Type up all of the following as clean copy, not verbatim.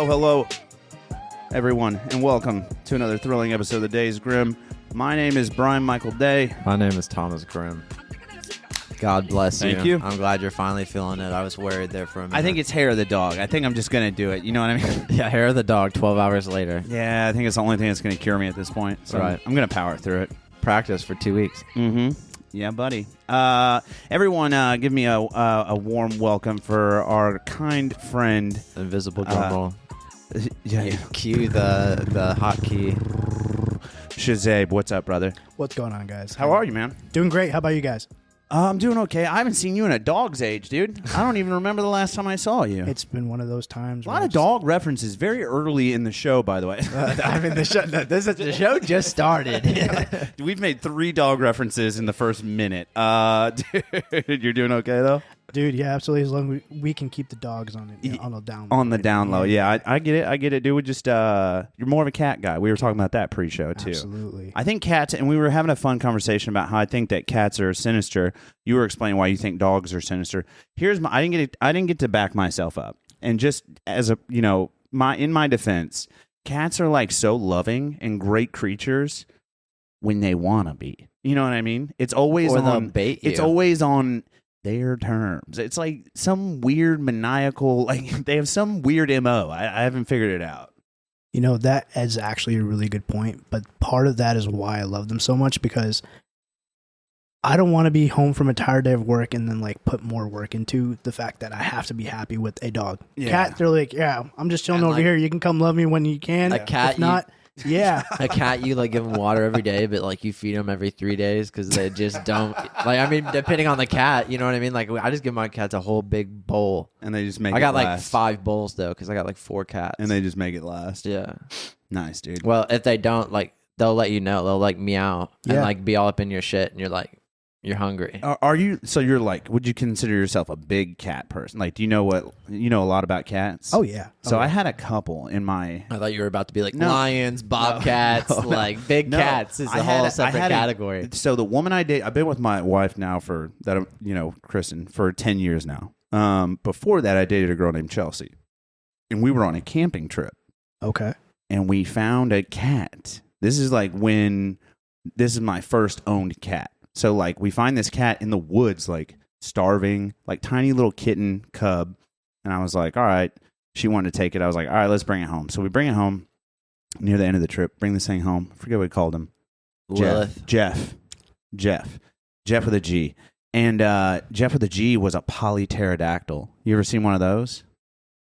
Hello, everyone, and welcome to another thrilling episode of the Days Grimm. My name is Brian Michael Day. My name is Thomas Grimm. God bless you. Thank you. I'm glad you're finally feeling it. I was worried there for a minute. I think it's hair of the dog. I think I'm just going to do it. You know what I mean? Yeah, hair of the dog 12 hours later. Yeah, I think it's the only thing that's going to cure me at this point. So Right. I'm going to power through it. Practice for 2 weeks. Mm-hmm. Yeah, buddy. Everyone, give me a warm welcome for our kind friend. Invisible drum roll. Yeah. Cue the hotkey. Shahzaib, what's up, brother? What's going on, guys? How are you, man? Doing great. How about you guys? I'm doing okay. I haven't seen you in a dog's age, dude. I don't even remember the last time I saw you. It's been one of those times. A lot of dog references very early in the show, by the way. I mean, the show just started. We've made 3 dog references in the first minute. Dude, you're doing okay, though? Dude, yeah, absolutely. As long as we can keep the dogs on it, on the down low. On the down low, yeah. I get it, dude. We just, you're more of a cat guy. We were talking about that pre-show, too. Absolutely. I think cats, and we were having a fun conversation about how I think that cats are sinister. You were explaining why you think dogs are sinister. I didn't get to back myself up. And just as a, in my defense, cats are like so loving and great creatures when they want to be. You know what I mean? It's always Or on, they'll bait you. It's always on their terms. It's like some weird maniacal, like they have some weird MO. I haven't figured it out. You know, that is actually a really good point. But part of that is why I love them so much, because I don't want to be home from a tired day of work and then like put more work into the fact that I have to be happy with a dog. Yeah. Cat, they're like, yeah, I'm just chilling And over like, here. You can come love me when you can. A cat, if not, yeah. A cat, you like give them water every day, but like you feed them every 3 days because they just don't. Like, I mean, depending on the cat, you know what I mean? Like, I just give my cats a whole big bowl. And they just make I got it like last. 5 bowls though, because I got like 4 cats. And they just make it last. Yeah. Nice, dude. Well, if they don't, like, they'll let you know. They'll like meow and Yeah. like be all up in your shit, and you're like, you're hungry. Are you? So you're like? Would you consider yourself a big cat person? Like, do you know a lot about cats? Oh, yeah. So I had a couple in my. I thought you were about to be like No. lions, bobcats, No. like big No. cats is I a had whole a- separate I had a- category. So the woman I date, I've been with my wife now for that. Kristen, for 10 years now. Before that, I dated a girl named Chelsea, and we were on a camping trip, Okay. and we found a cat. This is my first owned cat. So, like, we find this cat in the woods, like, starving, like, tiny little kitten cub. And I was like, all right. She wanted to take it. I was like, all right, let's bring it home. So we bring it home near the end of the trip. Bring this thing home. I forget what we called him. Lilith. Jeff with a G. And Jeff with a G was a polypterodactyl. You ever seen one of those?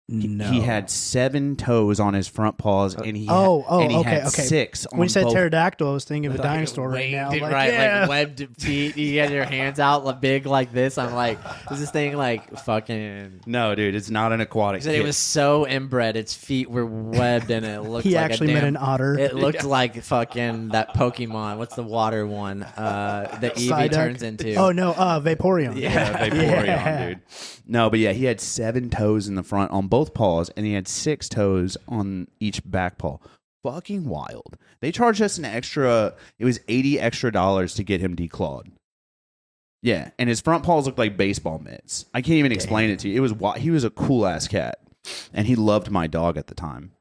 No. He had 7 toes on his front paws, and he okay. had 6 on When you said both. pterodactyl, I was thinking of a dinosaur right now. Like, right, yeah. like webbed feet. You get your hands out like, big like this. I'm like, is this thing like fucking? No, dude, it's not an aquatic. He said it was so inbred. Its feet were webbed, and it looked. He like actually met an otter. It looked like fucking that Pokemon. What's the water one? That Eevee Psyduck. turns into. Oh no, Vaporeon. Yeah, Vaporeon, dude. No, but yeah, he had 7 toes in the front on both paws, and he had 6 toes on each back paw. Fucking wild. They charged us an extra. It was $80 extra to get him declawed. Yeah, and his front paws looked like baseball mitts. I can't even explain it to you. He was a cool ass cat, and he loved my dog at the time.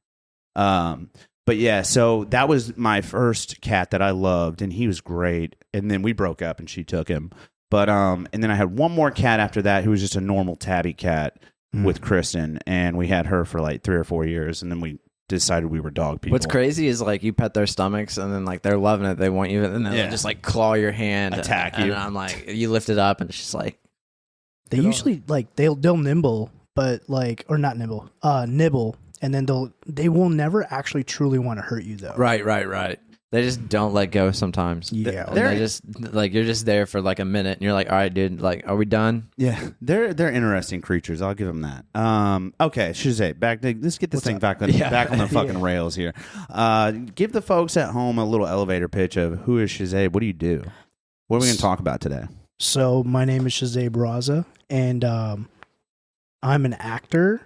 But yeah, so that was my first cat that I loved, and he was great. And then we broke up, and she took him. But and then I had one more cat after that, who was just a normal tabby cat with Kristen, and we had her for like 3 or 4 years, and then we decided we were dog people. What's crazy is like you pet their stomachs, and then like they're loving it, they want you, and then they'll just like claw your hand, Attack and you. I'm like, you lift it up, and it's just like They usually like they'll nibble, but like or not nibble, nibble, and then they will never actually truly want to hurt you though. right. They just don't let go sometimes. Yeah. And they just like you're just there for like a minute, and you're like, all right, dude, like, are we done? Yeah, they're interesting creatures. I'll give them that. Okay, Shahzaib, let's get this thing back on the fucking rails here. Give the folks at home a little elevator pitch of who is Shahzaib. What do you do? What are we going to talk about today? So my name is Shahzaib Raza, and I'm an actor.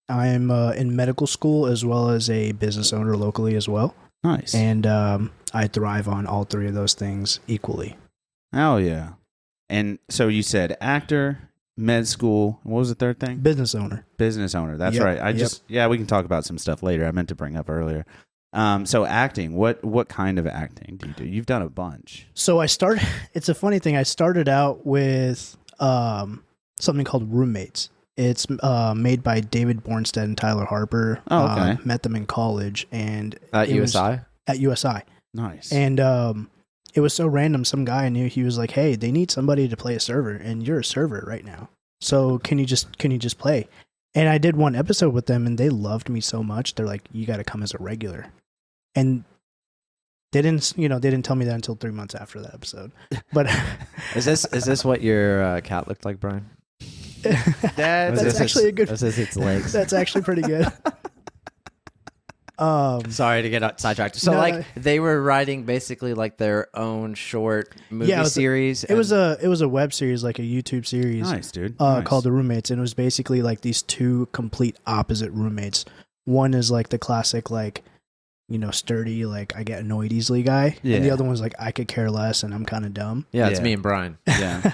I'm in medical school as well as a business owner locally as well. Nice. And I thrive on all 3 of those things equally. Oh, yeah. And so you said actor, med school. What was the third thing? Business owner. Business owner. That's Yep, right. We can talk about some stuff later. I meant to bring up earlier. So acting, what kind of acting do you do? You've done a bunch. So it's a funny thing. I started out with something called Roommates. It's made by David Bornstead and Tyler Harper. Oh, okay. Met them in college and At USI? At USI. Nice. And it was so random. Some guy I knew, he was like, "Hey, they need somebody to play a server, and you're a server right now. So can you just play?" And I did one episode with them, and they loved me so much. They're like, "You got to come as a regular." And they didn't tell me that until 3 months after that episode. But Is this what your cat looked like, Brian? that's actually a good. This is its legs. That's actually pretty good. Sorry to get sidetracked. So no, they were writing basically like their own short movie series. It was a web series, like a YouTube series. Nice, dude. Nice. Called The Roommates, and it was basically like these two complete opposite roommates. One is like the classic sturdy, like I get annoyed easily guy. Yeah. And the other one's like I could care less and I'm kind of dumb. Yeah, it's me and Brian. Yeah.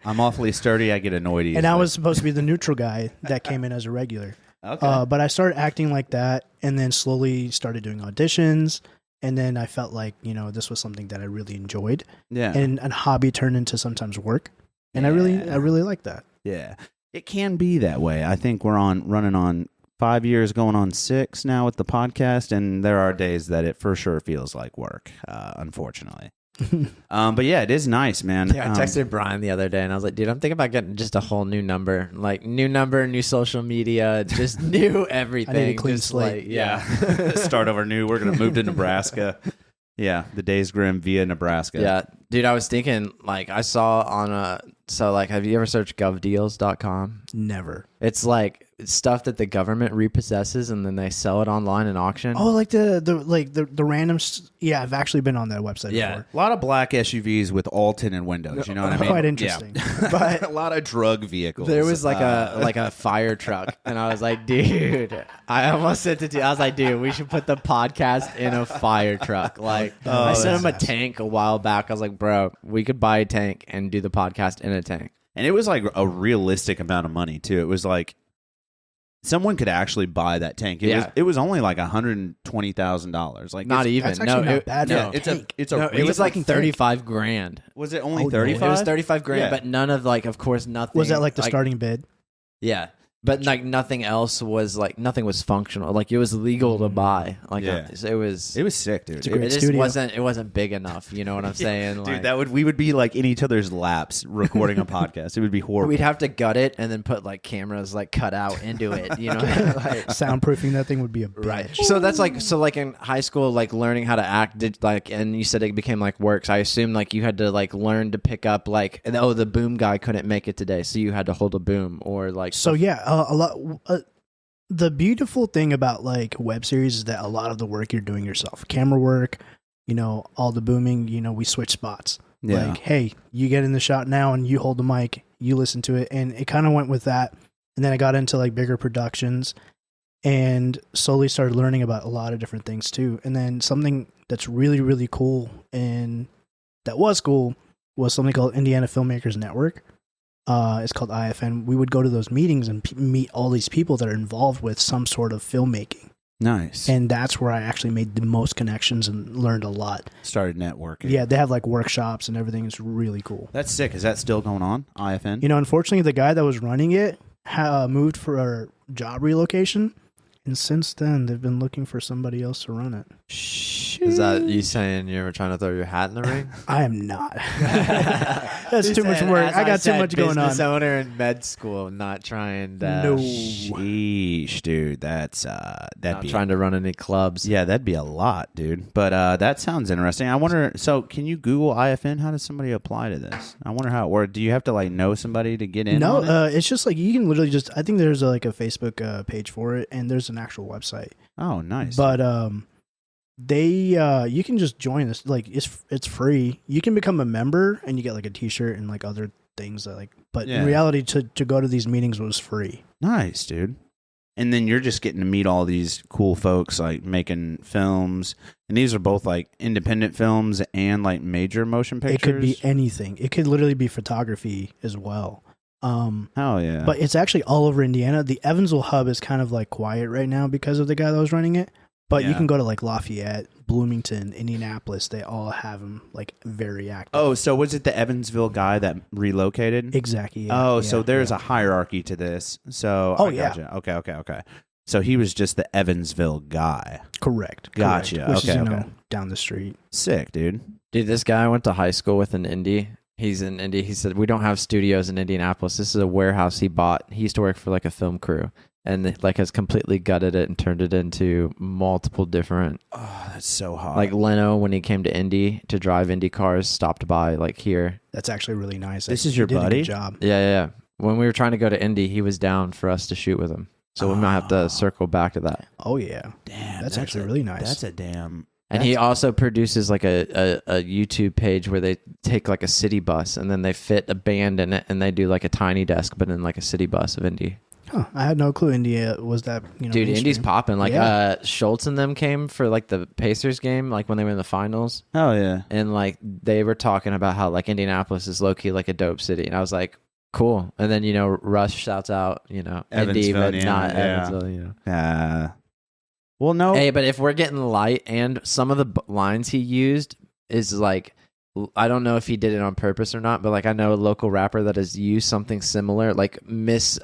I'm awfully sturdy. I get annoyed easily. And I was supposed to be the neutral guy that came in as a regular. Okay. But I started acting like that and then slowly started doing auditions. And then I felt like, this was something that I really enjoyed. Yeah. And a hobby turned into sometimes work. And I really like that. Yeah. It can be that way. I think we're running on 5 years, going on 6 now with the podcast, and there are days that it for sure feels like work, unfortunately. But yeah, it is nice, man. Yeah, I texted Brian the other day, and I was like, dude, I'm thinking about getting just a whole new number. Like, new social media, just new everything. I need a clean just slate. Start over new. We're going to move to Nebraska. Yeah, the Days Grimm via Nebraska. Yeah, dude, I was thinking, I saw on have you ever searched govdeals.com? Never. It's like stuff that the government repossesses and then they sell it online in auction. Oh, like the random. Yeah, I've actually been on that website before. A lot of black SUVs with all tinted windows. You know what I mean? Quite interesting. Yeah. But a lot of drug vehicles. There was like a fire truck, and I was like, dude, I almost sent it to you. I was like, dude, we should put the podcast in a fire truck. I sent him a tank a while back. I was like, bro, we could buy a tank and do the podcast in a tank. And it was like a realistic amount of money too. It was like someone could actually buy that tank. It was only like $120,000. Like not even. That's actually not bad. Yeah, it was like 35 grand. Was it only 35? It was 35 grand, Yeah. but none of of course, nothing. Was that like the starting bid? Yeah. But nothing else was nothing was functional. Like it was legal to buy. It was sick, dude. It's a great it just studio. wasn't big enough. You know what I'm saying? Dude, we would be like in each other's laps recording a podcast. It would be horrible. We'd have to gut it and then put cameras cut out into it. You know, Soundproofing that thing would be a bitch. right. So that's in high school, learning how to act. And you said it became works. I assume you had to learn to pick up the boom guy couldn't make it today, so you had to hold a boom or So yeah. A lot. The beautiful thing about web series is that a lot of the work you're doing yourself, camera work, all the booming. We switch spots. Yeah. Hey, you get in the shot now, and you hold the mic, you listen to it, and it kind of went with that. And then I got into bigger productions, and slowly started learning about a lot of different things too. And then something that's really really cool and that was cool was something called Indiana Filmmakers Network. It's called IFN. We would go to those meetings and meet all these people that are involved with some sort of filmmaking. Nice. And that's where I actually made the most connections and learned a lot. Started networking. Yeah, they have workshops and everything. It's really cool. That's sick. Is that still going on, IFN? Unfortunately, the guy that was running it moved for a job relocation. And since then, they've been looking for somebody else to run it. Is that you saying you were trying to throw your hat in the ring? I am not. That's too much work. I got too much going on. Business owner in med school, not trying to. No. Sheesh, dude. That's not trying to run any clubs. Yeah, that'd be a lot, dude. But that sounds interesting. I wonder. So, can you Google IFN? How does somebody apply to this? I wonder how it works. Do you have to know somebody to get in? No, on it? it's just you can literally just. I think there's a Facebook page for it, and there's an actual website. Oh, nice. But you can just join this. It's free. You can become a member, and you get a T-shirt and other things But in reality, to go to these meetings was free. Nice, dude. And then you're just getting to meet all these cool folks making films, and these are both independent films and major motion pictures. It could be anything. It could literally be photography as well. Oh yeah. But it's actually all over Indiana. The Evansville hub is kind of like quiet right now because of the guy that was running it. But you can go to like Lafayette, Bloomington, Indianapolis. They all have them like very active. Oh, so was it the Evansville guy that relocated? Exactly. Yeah, Oh, so there's a hierarchy to this. So I gotcha. Okay. So he was just the Evansville guy. Correct. Gotcha. Which is, Okay. down the street. Sick, dude. Dude, this guy I went to high school with in Indy. He's in Indy. He said, we don't have studios in Indianapolis. This is a warehouse he bought. He used to work for like a film crew and like has completely gutted it and turned it into multiple different. Oh, that's so hot. Like Leno, when he came to Indy to drive Indy cars, stopped by like here. That's actually really nice. This is your He did a buddy? good job. Yeah. When we were trying to go to Indy, he was down for us to shoot with him. So we might have to circle back to that. Oh yeah. Damn, That's actually really nice. That's a damn. And he also produces like a YouTube page where they take like a city bus and then they fit a band in it and they do like a tiny desk, but in like a city bus of Indy. Huh, I had no clue India was that. Dude, mainstream. Indy's popping. Like Yeah. Schultz and them came for like the Pacers game, like when they were in the finals. Oh yeah. And like they were talking about how like Indianapolis is low key like a dope city. And I was like, cool. And then, Russ shouts out, Indy, Evansville, but yeah, not yeah. Evansville, Well, no. Hey, but if we're getting light and some of the lines he used is like, I don't know if he did it on purpose or not, but like I know a local rapper that has used something similar, like Miss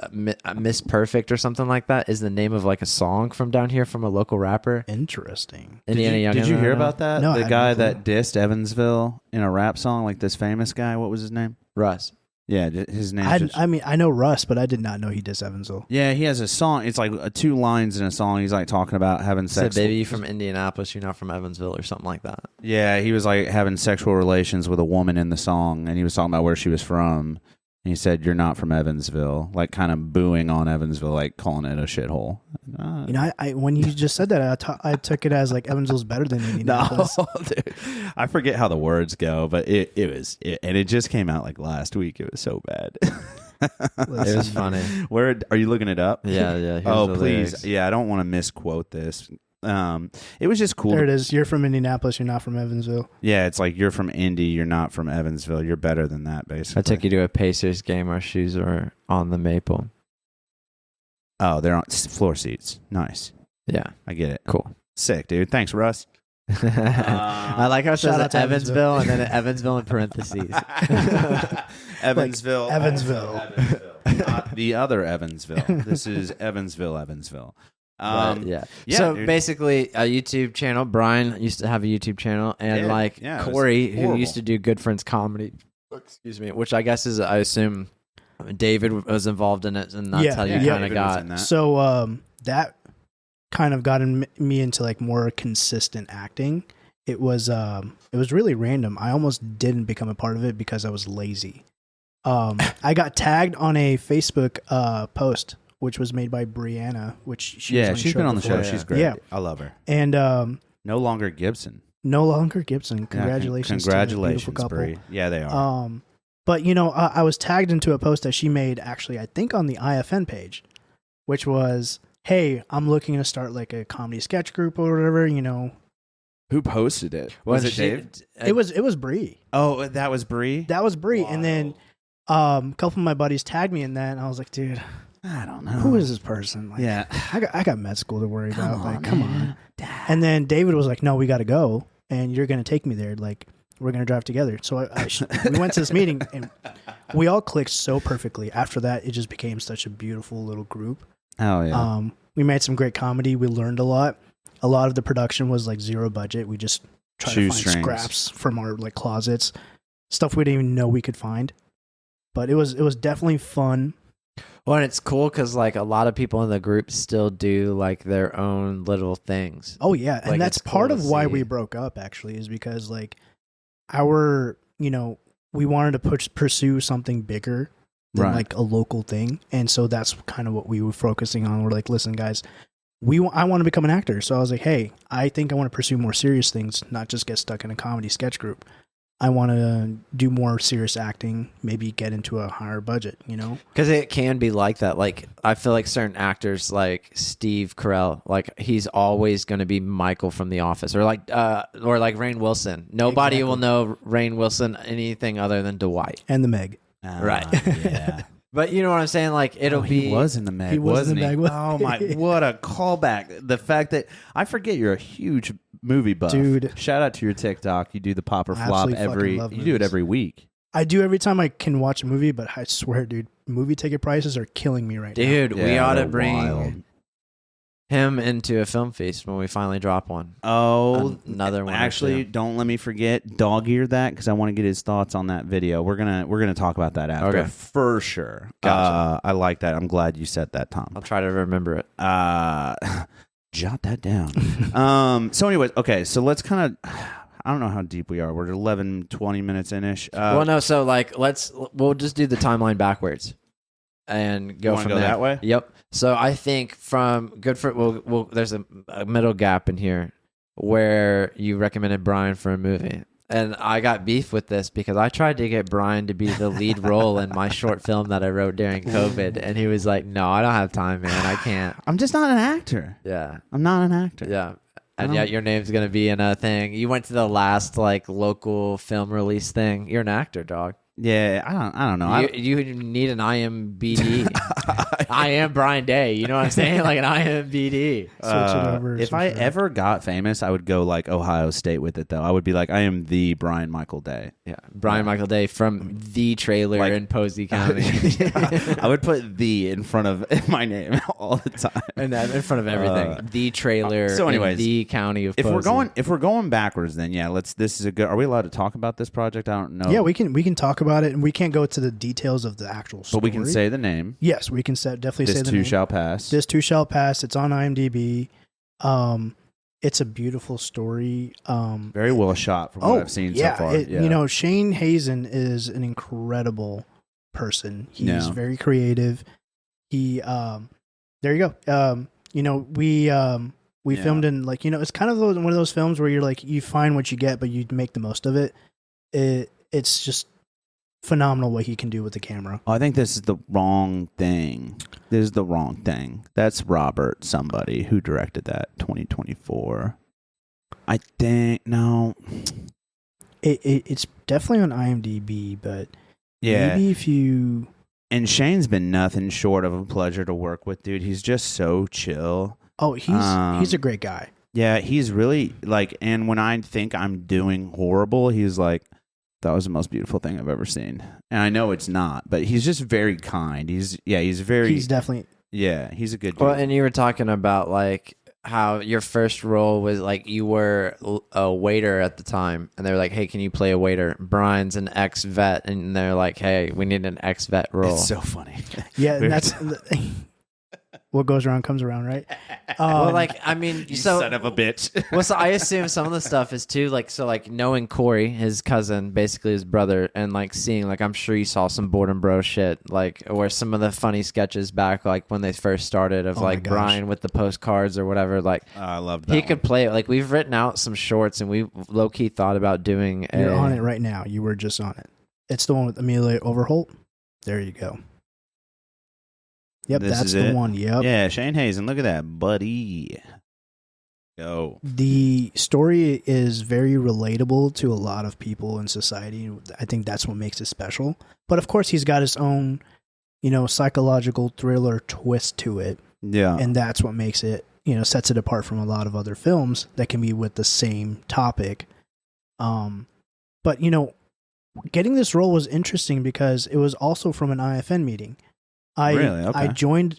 Perfect or something like that is the name of like a song from down here from a local rapper. Interesting. Indiana Young. Did you hear about that? No, I the had guy no clue. that dissed Evansville in a rap song, like this famous guy. What was his name? Russ? Yeah, his name. I mean, I know Russ, but I did not know he did Evansville. Yeah, he has a song. It's like 2 lines in a song. He's like talking about having Said, sex. baby, you from Indianapolis, you're not from Evansville or something like that. Yeah, he was like having sexual relations with a woman in the song, and he was talking about where she was from. And he said, "You're not from Evansville," like kind of booing on Evansville, like calling it a shithole. I when you just said that, I took it as like Evansville's better than Indianapolis. No, dude. I forget how the words go, but it was, and it just came out like last week. It was so bad. It was funny. Where are you looking it up? Yeah. Here's Oh, the please. lyrics. Yeah, I don't want to misquote this. It was just cool. There it is. You're from Indianapolis. You're not from Evansville. Yeah, it's like you're from Indy. You're not from Evansville. You're better than that, basically. I took you to a Pacers game. Our shoes were on the maple. Oh, they're on floor seats. Nice. Yeah. I get it. Cool. Sick, dude. Thanks, Russ. I like how it Shout says out to Evansville and then Evansville in parentheses. Evansville. Evansville. Not the other Evansville. This is Evansville. Yeah. yeah, So dude. basically, a YouTube channel. Brian used to have a YouTube channel, and Yeah, it was Corey, who horrible. used to do Good Friends Comedy. Excuse me, which I guess is, I assume, David was involved in it, and that's how you yeah, kind of David was got. in that. So that kind of got me into like more consistent acting. It was really random. I almost didn't become a part of it because I was lazy. I got tagged on a Facebook post, which was made by Brianna, which she's been on the show. before. She's great. Yeah. I love her. And No longer Gibson. no longer Gibson. Yeah, Congratulations, to the congratulations, beautiful couple. Bree. Yeah, they are. But I was tagged into a post that she made, actually, I think on the IFN page, which was, "Hey, I'm looking to start like a comedy sketch group or whatever." Who posted it? Was it Dave? It was Bree. Oh, that was Bree. That was Bree, and then a couple of my buddies tagged me in that, and I was like, "Dude, I don't know. who is this person?" Like, Yeah. I got med school to worry about. Come on. And then David was like, "No, we got to go, and you're gonna take me there. Like, we're gonna drive together." So we went to this meeting, and we all clicked so perfectly. After that, it just became such a beautiful little group. Oh yeah. We made some great comedy. We learned a lot. A lot of the production was like zero budget. We just tried to find Shoestrings. scraps from our like closets, stuff we didn't even know we could find. But it was definitely fun. Well, and it's cool because like a lot of people in the group still do like their own little things. Oh yeah, Like, and that's it's cool part to of why see. we broke up. Actually, is because like our we wanted to pursue something bigger than Right. like a local thing, and so that's kind of what we were focusing on. We're like, listen, guys, I want to become an actor. So I was like, hey, I think I want to pursue more serious things, not just get stuck in a comedy sketch group. I want to do more serious acting, maybe get into a higher budget, Because it can be like that. Like, I feel like certain actors, like Steve Carell, like he's always going to be Michael from The Office, or like Rainn Wilson. Nobody will know Rainn Wilson anything other than Dwight. And the Meg. Right. Yeah. But you know what I'm saying? Like it'll be. He was in the Meg, He was wasn't in the he? Meg. Oh my! What a callback! The fact that I forget you're a huge movie buff, Dude. Shout out to your TikTok. You do the pop or I flop absolutely fucking love You do it movies. every week. I do every time I can watch a movie, but I swear, dude, movie ticket prices are killing me right now. Dude, we Yeah, ought to they're bring wild. him into a film feast when we finally drop one. Oh, Another one. or actually, two. don't let me forget dog ear that because I want to get his thoughts on that video. We're gonna talk about that after Okay. for sure. Gotcha. I like that. I'm glad you said that, Tom. I'll try to remember it. Jot that down. So anyways, okay, so let's kind of I don't know how deep we are. We're 11, 20 minutes in-ish. Well, no, so like we'll just do the timeline backwards and go wanna from go there. that way? Yep. So I think from good for we'll there's a middle gap in here where you recommended Brian for a movie. And I got beef with this because I tried to get Brian to be the lead role in my short film that I wrote during COVID, and he was like, "No, I don't have time, man. I can't." I'm just not an actor. Yeah. I'm not an actor. Yeah. And yet your name's going to be in a thing. You went to the last like local film release thing. You're an actor, dog. Yeah, I don't know. You need an IMBD. I am Brian Day. You know what I'm saying? Like an IMBD. Switch it over. If I ever got famous, I would go like Ohio State with it, though. I would be like, I am the Brian Michael Day. Yeah. Brian Michael Day from the trailer Like- in Posey County. I would put the in front of my name all the time. And in front of everything. The trailer so anyways, in the county of If Posey. we're going backwards, then yeah, this is a good. Are we allowed to talk about this project? I don't know. Yeah, we can talk about it, and we can't go to the details of the actual story. but we can say the name. yes, we can definitely This say the too name. shall pass. This too shall pass. It's on IMDb. It's a beautiful story. Very well shot from what I've seen so far. You know, Shane Hazen is an incredible person. He's Yeah. very creative. He, there you go. You know, we Yeah. filmed in like, you know, it's kind of one of those films where you're like, you find what you get, but you make the most of it. It's just phenomenal what he can do with the camera. I think this is the wrong thing. This is the wrong thing. That's Robert somebody who directed that 2024. I think no. It's definitely on IMDb, but Yeah. maybe if you And Shane's been nothing short of a pleasure to work with, dude. He's just so chill. he's a great guy. Yeah, he's really like, and when I think I'm doing horrible, he's like, that was the most beautiful thing I've ever seen. And I know it's not, but he's just very kind. He's Definitely he's a good dude. Well, and you were talking about like how your first role was like you were a waiter at the time, and they were like, "Hey, can you play a waiter?" Brian's an ex-vet, and they're like, "Hey, we need an ex-vet role." It's so funny. Yeah, and that's what goes around comes around, right? well, like I mean, You so son of a bitch. well, so I assume some of the stuff is too like so like knowing Corey, his cousin, basically his brother, and like seeing like I'm sure you saw some boredom bro shit like where some of the funny sketches back like when they first started of Oh my like gosh. Brian with the postcards or whatever like. I loved that. He one. could play it. Like we've written out some shorts, and we low key thought about doing. You're on it right now. You were just on it. It's the one with Amelia Overholt. There you go. Yep, This that's is the it? one. Yep. Yeah, Shane Hazen. Look at that, buddy. Go. The story is very relatable to a lot of people in society. I think that's what makes it special. But of course, he's got his own, you know, psychological thriller twist to it, Yeah. and that's what makes it, you know, sets it apart from a lot of other films that can be with the same topic. But you know, getting this role was interesting because it was also from an IFN meeting. Really? Okay.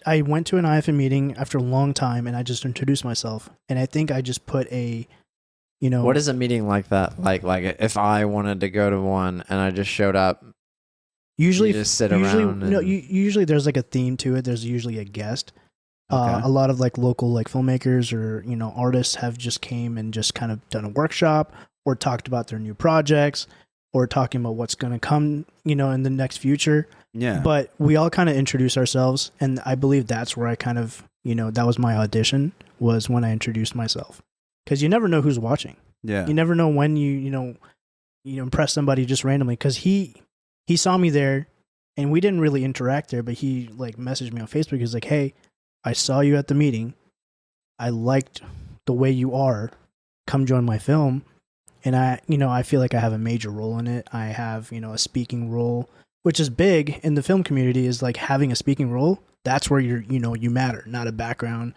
I went to an IFN meeting after a long time, and I just introduced myself. And I think I just put a, you know, What is a meeting like that? Like if I wanted to go to one and I just showed up, usually you just sit usually around. no, and- usually there's like a theme to it. There's usually a guest. Okay. A lot of like local like filmmakers or, you know, artists have just came and just kind of done a workshop or talked about their new projects or talking about what's going to come, you know, in the next future. Yeah. But we all kind of introduce ourselves, and I believe that's where I kind of, you know, that was my audition, was when I introduced myself. Because you never know who's watching. yeah. You never know when you impress somebody just randomly. Because he saw me there, and we didn't really interact there, but he like messaged me on Facebook. He's like, "Hey, I saw you at the meeting. I liked the way you are. Come join my film." And I feel like I have a major role in it. I have, you know, a speaking role, which is big in the film community, is like having a speaking role. That's where you matter, not a background,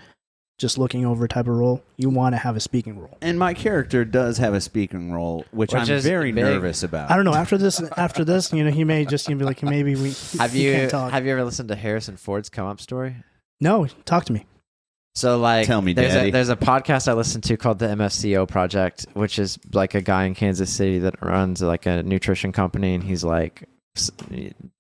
just looking over type of role. You want to have a speaking role. And my character does have a speaking role, which I'm very nervous about. I don't know. After this, he may just be like, maybe we have can't talk. Have you ever listened to Harrison Ford's come up story? No, talk to me. So like, tell me, Daddy. There's a podcast I listen to called the MFCO Project, which is like a guy in Kansas City that runs like a nutrition company, and he's like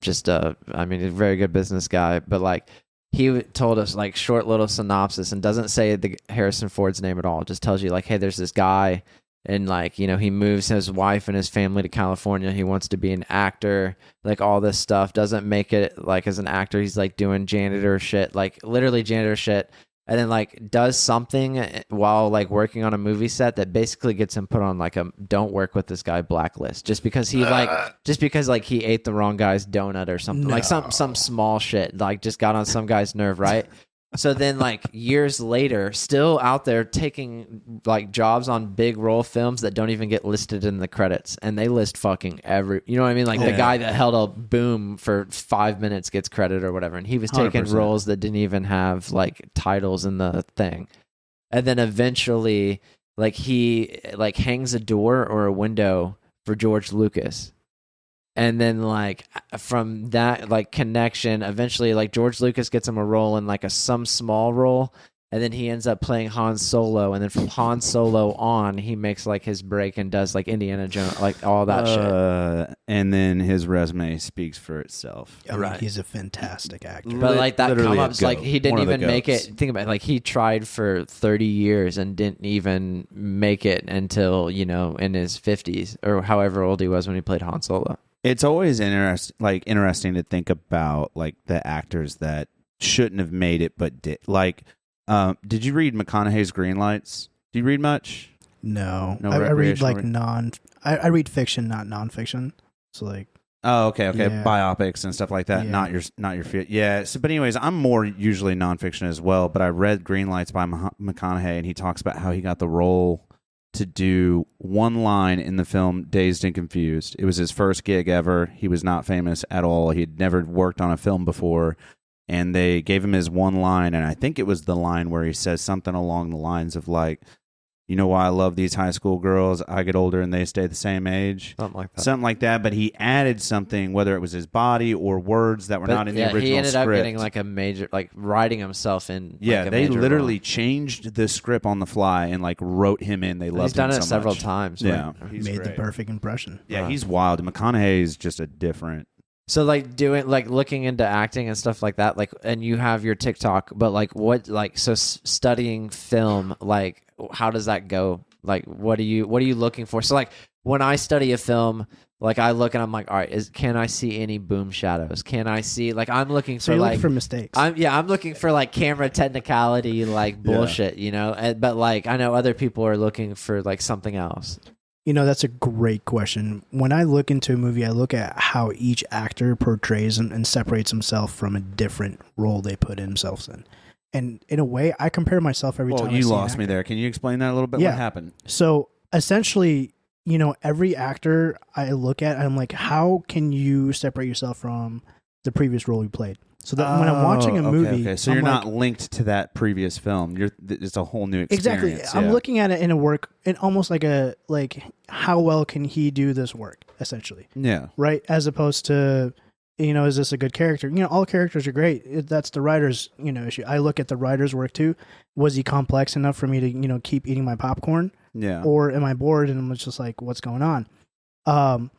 just a very good business guy, but like he told us like short little synopsis and doesn't say the Harrison Ford's name at all. Just tells you like, hey, there's this guy, and like, he moves his wife and his family to California. He wants to be an actor, like all this stuff. Doesn't make it like as an actor. He's like doing janitor shit, like literally janitor shit. And then like does something while like working on a movie set that basically gets him put on like a don't work with this guy blacklist just because he he ate the wrong guy's donut or something. Like some small shit, like just got on some guy's nerve, right? So then like years later, still out there taking like jobs on big role films that don't even get listed in the credits, and they list fucking you know what I mean? Like the guy that held a boom for 5 minutes gets credit or whatever, and he was taking 100%. Roles that didn't even have like titles in the thing. And then eventually like he like hangs a door or a window for George Lucas. And then like from that like connection, eventually like George Lucas gets him a role in like some small role, and then he ends up playing Han Solo, and then from Han Solo on he makes like his break and does like Indiana Jones, like all that shit. And then his resume speaks for itself. I mean, he's a fantastic actor. But like that come up, like he didn't even make it. Think about it, like he tried for 30 years and didn't even make it until in his 50s or however old he was when he played Han Solo. It's always interesting to think about like the actors that shouldn't have made it but did. Like, did you read McConaughey's Green Lights? Do you read much? No, I read like I read fiction, not nonfiction. So like, oh, okay, biopics and stuff like that. Yeah. Not your field. Yeah. So, but anyways, I'm more usually nonfiction as well. But I read Green Lights by McConaughey, and he talks about how he got the role to do one line in the film Dazed and Confused. It was his first gig ever. He was not famous at all. He had never worked on a film before, and they gave him his one line, and I think it was the line where he says something along the lines of like, you know why I love these high school girls? I get older and they stay the same age. Something like that. But he added something, whether it was his body or words that were not in the original script. He ended up getting like a major, like writing himself in. Yeah, like they literally changed the script on the fly and like wrote him in. They loved him so much. He's done it several times. Yeah, he made the perfect impression. Yeah, he's wild. McConaughey is just a different. So like looking into acting and stuff like that, like, and you have your TikTok, but like what, like, so studying film, like, how does that go? Like, what are you looking for? So like when I study a film, like I look and I'm like, all right, can I see any boom shadows? Can I see, like, I'm looking for like for mistakes. I'm looking for like camera technicality, like bullshit, but like I know other people are looking for like something else. That's a great question. When I look into a movie, I look at how each actor portrays and separates himself from a different role they put themselves in. And in a way, I compare myself every time. You lost me there. Can you explain that a little bit? Yeah. What happened? So essentially, every actor I look at, I'm like, how can you separate yourself from the previous role you played? So that when I'm watching a movie, so you're not linked to that previous film. It's a whole new experience. Exactly. I'm looking at it in a work, in almost like how well can he do this work? Essentially. Yeah. Right. As opposed to, is this a good character? All characters are great. That's the writer's, issue. I look at the writer's work too. Was he complex enough for me to, keep eating my popcorn? Yeah. Or am I bored and I'm just like, what's going on?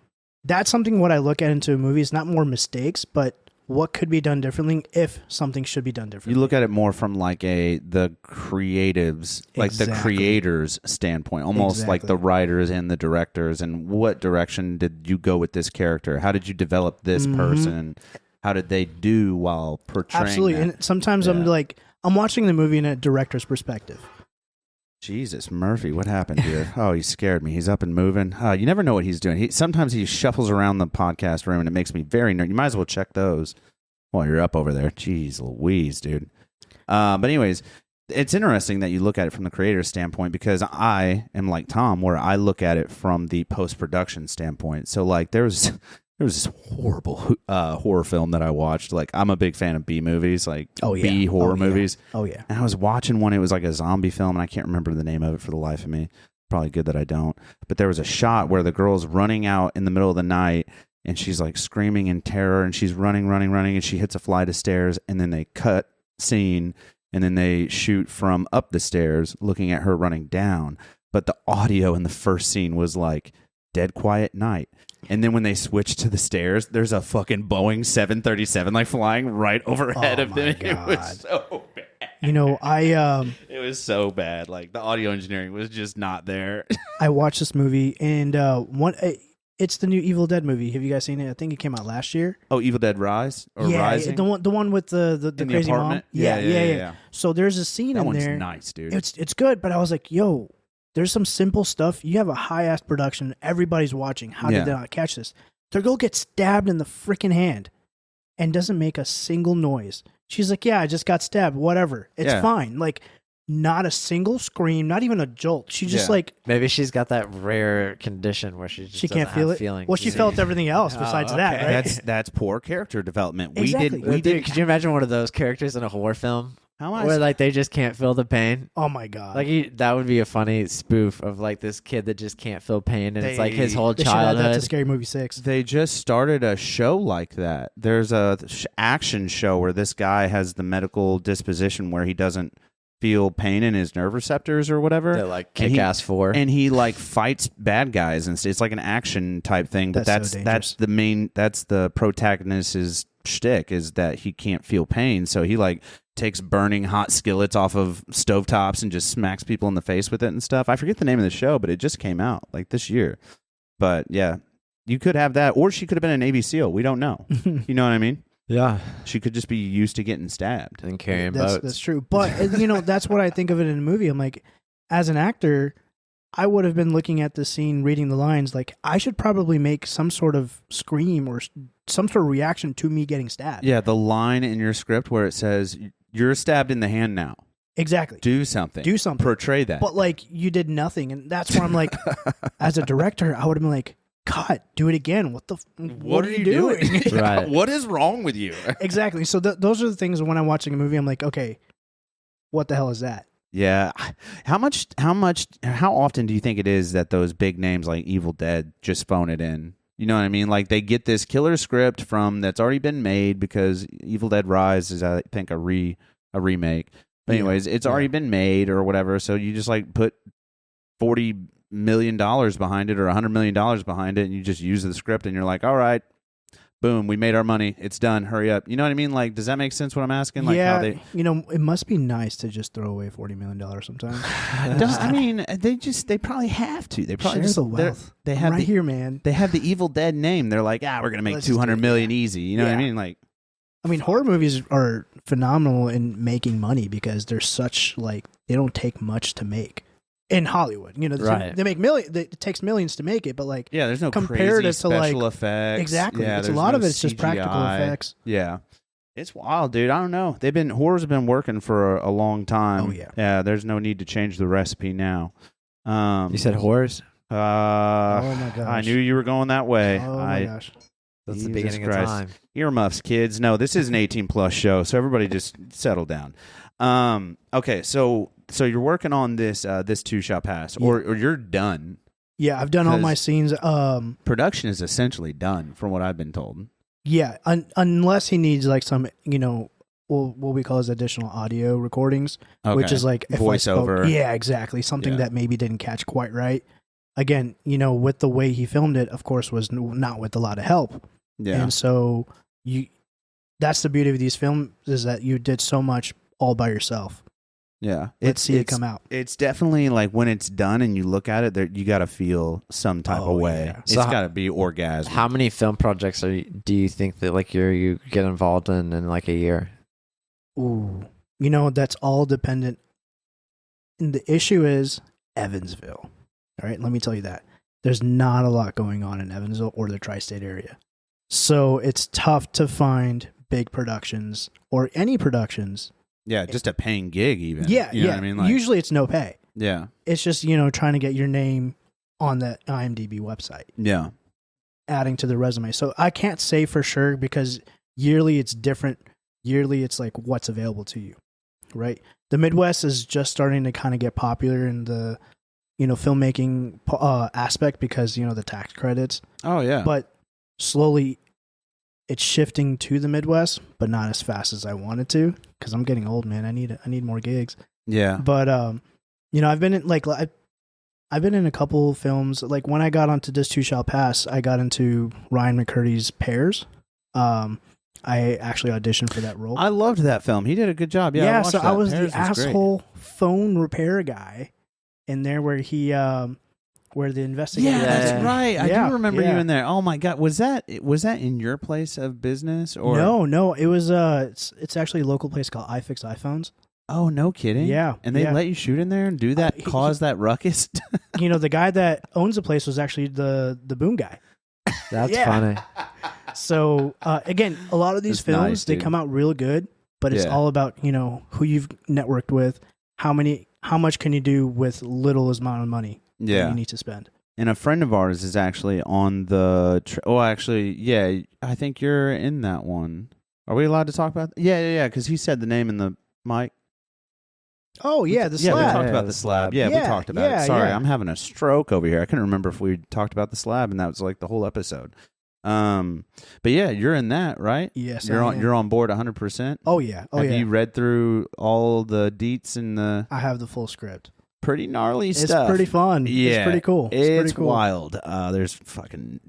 That's something what I look at into a movie. It's not more mistakes, but what could be done differently if something should be done differently. You look at it more from like the creatives, like the creators' standpoint, almost like the writers and the directors. And what direction did you go with this character? How did you develop this person? How did they do while portraying Absolutely. that? And sometimes I'm watching the movie in a director's perspective. Jesus, Murphy, what happened here? Oh, he scared me. He's up and moving. You never know what he's doing. Sometimes he shuffles around the podcast room, and it makes me very nervous. You might as well check those while you're up over there. Jeez Louise, dude. But anyways, it's interesting that you look at it from the creator's standpoint, because I am like Tom, where I look at it from the post-production standpoint. So like there's There was this horrible horror film that I watched. Like, I'm a big fan of B movies, like B horror movies. Oh, yeah. And I was watching one. It was like a zombie film, and I can't remember the name of it for the life of me. Probably good that I don't. But there was a shot where the girl's running out in the middle of the night, and she's like screaming in terror, and she's running, and she hits a flight of stairs, and then they cut scene, and then they shoot from up the stairs looking at her running down. But the audio in the first scene was like dead quiet night. And then when they switch to the stairs, there's a fucking Boeing 737 like flying right overhead of them. God. It was so bad. You know, it was so bad. Like, the audio engineering was just not there. I watched this movie, and it's the new Evil Dead movie. Have you guys seen it? I think it came out last year. Oh, Evil Dead Rise or Rising? the one with the In crazy apartment? mom. Yeah. So there's a scene That in one's there. nice, dude. It's good, but I was like, yo, there's some simple stuff. You have a high ass production. Everybody's watching. How did they not catch this? Their girl gets stabbed in the freaking hand and doesn't make a single noise. She's like, yeah, I just got stabbed. Whatever. It's fine. Like, not a single scream, not even a jolt. She just like, maybe she's got that rare condition where she can't feel it. Feelings. Well, she felt everything else besides that, right? That's poor character development. Exactly. We did. Could you imagine one of those characters in a horror film? How much? Where like they just can't feel the pain. Oh my god! Like that would be a funny spoof of like this kid that just can't feel pain, and it's like his whole They should add childhood. that to Scary Movie 6. They just started a show like that. There's a action show where this guy has the medical disposition where he doesn't feel pain in his nerve receptors or whatever. They're like Kick-Ass 4. And he like fights bad guys, and it's like an action type thing. But That's so that's the protagonist's shtick, is that he can't feel pain, so he like takes burning hot skillets off of stovetops and just smacks people in the face with it and stuff. I forget the name of the show, but it just came out like this year. But yeah, you could have that, or she could have been a Navy SEAL. We don't know. You know what I mean? Yeah, she could just be used to getting stabbed and carrying boats. That's true. But you know, that's what I think of it in a movie. I'm like, as an actor, I would have been looking at the scene, reading the lines, like I should probably make some sort of scream or some sort of reaction to me getting stabbed. Yeah, the line in your script where it says, "You're stabbed in the hand now." Exactly. Do something. Portray that. But like, you did nothing, and that's where I'm like, as a director, I would have been like, cut, do it again. What are you doing? Right. What is wrong with you? Exactly. So those are the things when I'm watching a movie, I'm like, okay, what the hell is that? Yeah. How often do you think it is that those big names like Evil Dead just phone it in? You know what I mean? Like, they get this killer script that's already been made, because Evil Dead Rise is, I think, a remake. But anyways, it's already been made or whatever. So you just like put $40 million behind it or $100 million behind it, and you just use the script, and you're like, all right, boom, we made our money. It's done. Hurry up. You know what I mean? Like, does that make sense what I'm asking? Like, yeah, how they... you know, it must be nice to just throw away $40 million sometimes. I mean, they probably have to. They probably share the wealth. They have right here, man. They have the Evil Dead name. They're like, we're gonna make $200 million easy. You know what I mean? Like, I mean, horror movies are phenomenal in making money because they're such like they don't take much to make in Hollywood. You know, right. They make millions. It takes millions to make it, but like there's no comparative crazy special effects. Exactly, Yeah, it's a lot of it's just CGI. practical effects. Yeah, it's wild, dude. I don't know. Horrors have been working for a long time. Oh, yeah. Yeah. There's no need to change the recipe now. You said horrors? Oh my gosh! I knew you were going that way. Oh my gosh! That's Jesus the beginning Christ. of time. Earmuffs, kids. No, this is an 18+ show, so everybody just settle down. Okay, so you're working on this Two Shot Pass, or you're done. Yeah, I've done all my scenes. Production is essentially done, from what I've been told. Yeah, unless he needs like some, you know, what we call as additional audio recordings, which is like if voiceover. Yeah, exactly. Something that maybe didn't catch quite right. Again, you know, with the way he filmed it, of course, was not with a lot of help. Yeah. And so that's the beauty of these films, is that you did so much all by yourself. Yeah. Let's see it come out. It's definitely like when it's done and you look at it, you got to feel some type of way. Yeah. It's got to be orgasm. How many film projects do you think that like you get involved in like a year? Ooh, you know, that's all dependent. And the issue is Evansville. All right, let me tell you that. There's not a lot going on in Evansville or the tri-state area. So it's tough to find big productions or any productions. Yeah, just a paying gig even. Yeah, you know what I mean? Like, usually it's no pay. Yeah. It's just, you know, trying to get your name on the IMDb website. Yeah. adding to the resume. So I can't say for sure because yearly it's different. Yearly it's like what's available to you, right? The Midwest is just starting to kind of get popular in the, filmmaking aspect because, the tax credits. Oh, yeah. But slowly it's shifting to the Midwest, but not as fast as I wanted to because I'm getting old, man. I need more gigs. Yeah. But, I've been in I've been in a couple films. Like when I got onto This Too Shall Pass, I got into Ryan McCurdy's Pears. I actually auditioned for that role. I loved that film. He did a good job. Yeah, yeah. So I was the asshole phone repair guy in there where he, where the investigator. Yeah, that's right. I do remember you yeah. in there. Oh my God, was that in your place of business or No, it was it's actually a local place called iFix iPhones. Oh, no kidding. Yeah, and they let you shoot in there and do that, cause that ruckus. The guy that owns the place was actually the boom guy. That's funny. So again, a lot of these That's films nice, they dude. come out real good, but it's all about who you've networked with, how much can you do with little amount of money that you need to spend. And a friend of ours is actually on the. I think you're in that one. Are we allowed to talk about? Yeah. Because he said the name in the mic. Oh yeah, the slab. Yeah, we talked about the slab. Yeah, we talked about it. Sorry, I'm having a stroke over here. I couldn't remember if we talked about the slab, and that was like the whole episode. But yeah, you're in that, right? Yes, you're on board 100%. Oh yeah, Have you read through all the deets and the? I have the full script. Pretty gnarly stuff. It's pretty fun. Yeah, it's pretty cool. It's pretty cool. wild. There's fucking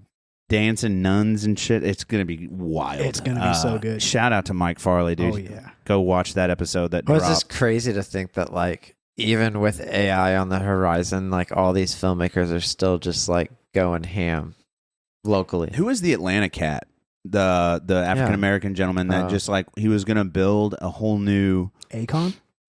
dancing nuns and shit. It's gonna be wild. It's gonna be so good. Shout out to Mike Farley, dude. Oh yeah. Go watch that episode that Well, dropped. it's just crazy to think that like even with AI on the horizon, like all these filmmakers are still just like going ham locally. Who is the Atlanta cat? The African American gentleman that just like he was gonna build a whole new Akon?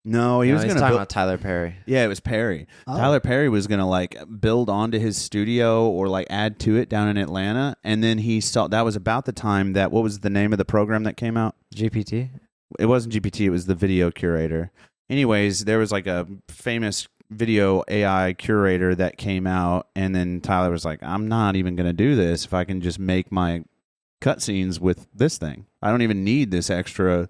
No, he was he's gonna talking build about Tyler Perry. Yeah, it was Perry. Oh. Tyler Perry was gonna like build onto his studio or like add to it down in Atlanta, and then he saw that was about the time that what was the name of the program that came out? GPT? It wasn't GPT, it was the video curator. Anyways, there was like a famous video AI curator that came out, and then Tyler was like, I'm not even going to do this if I can just make my cutscenes with this thing. I don't even need this extra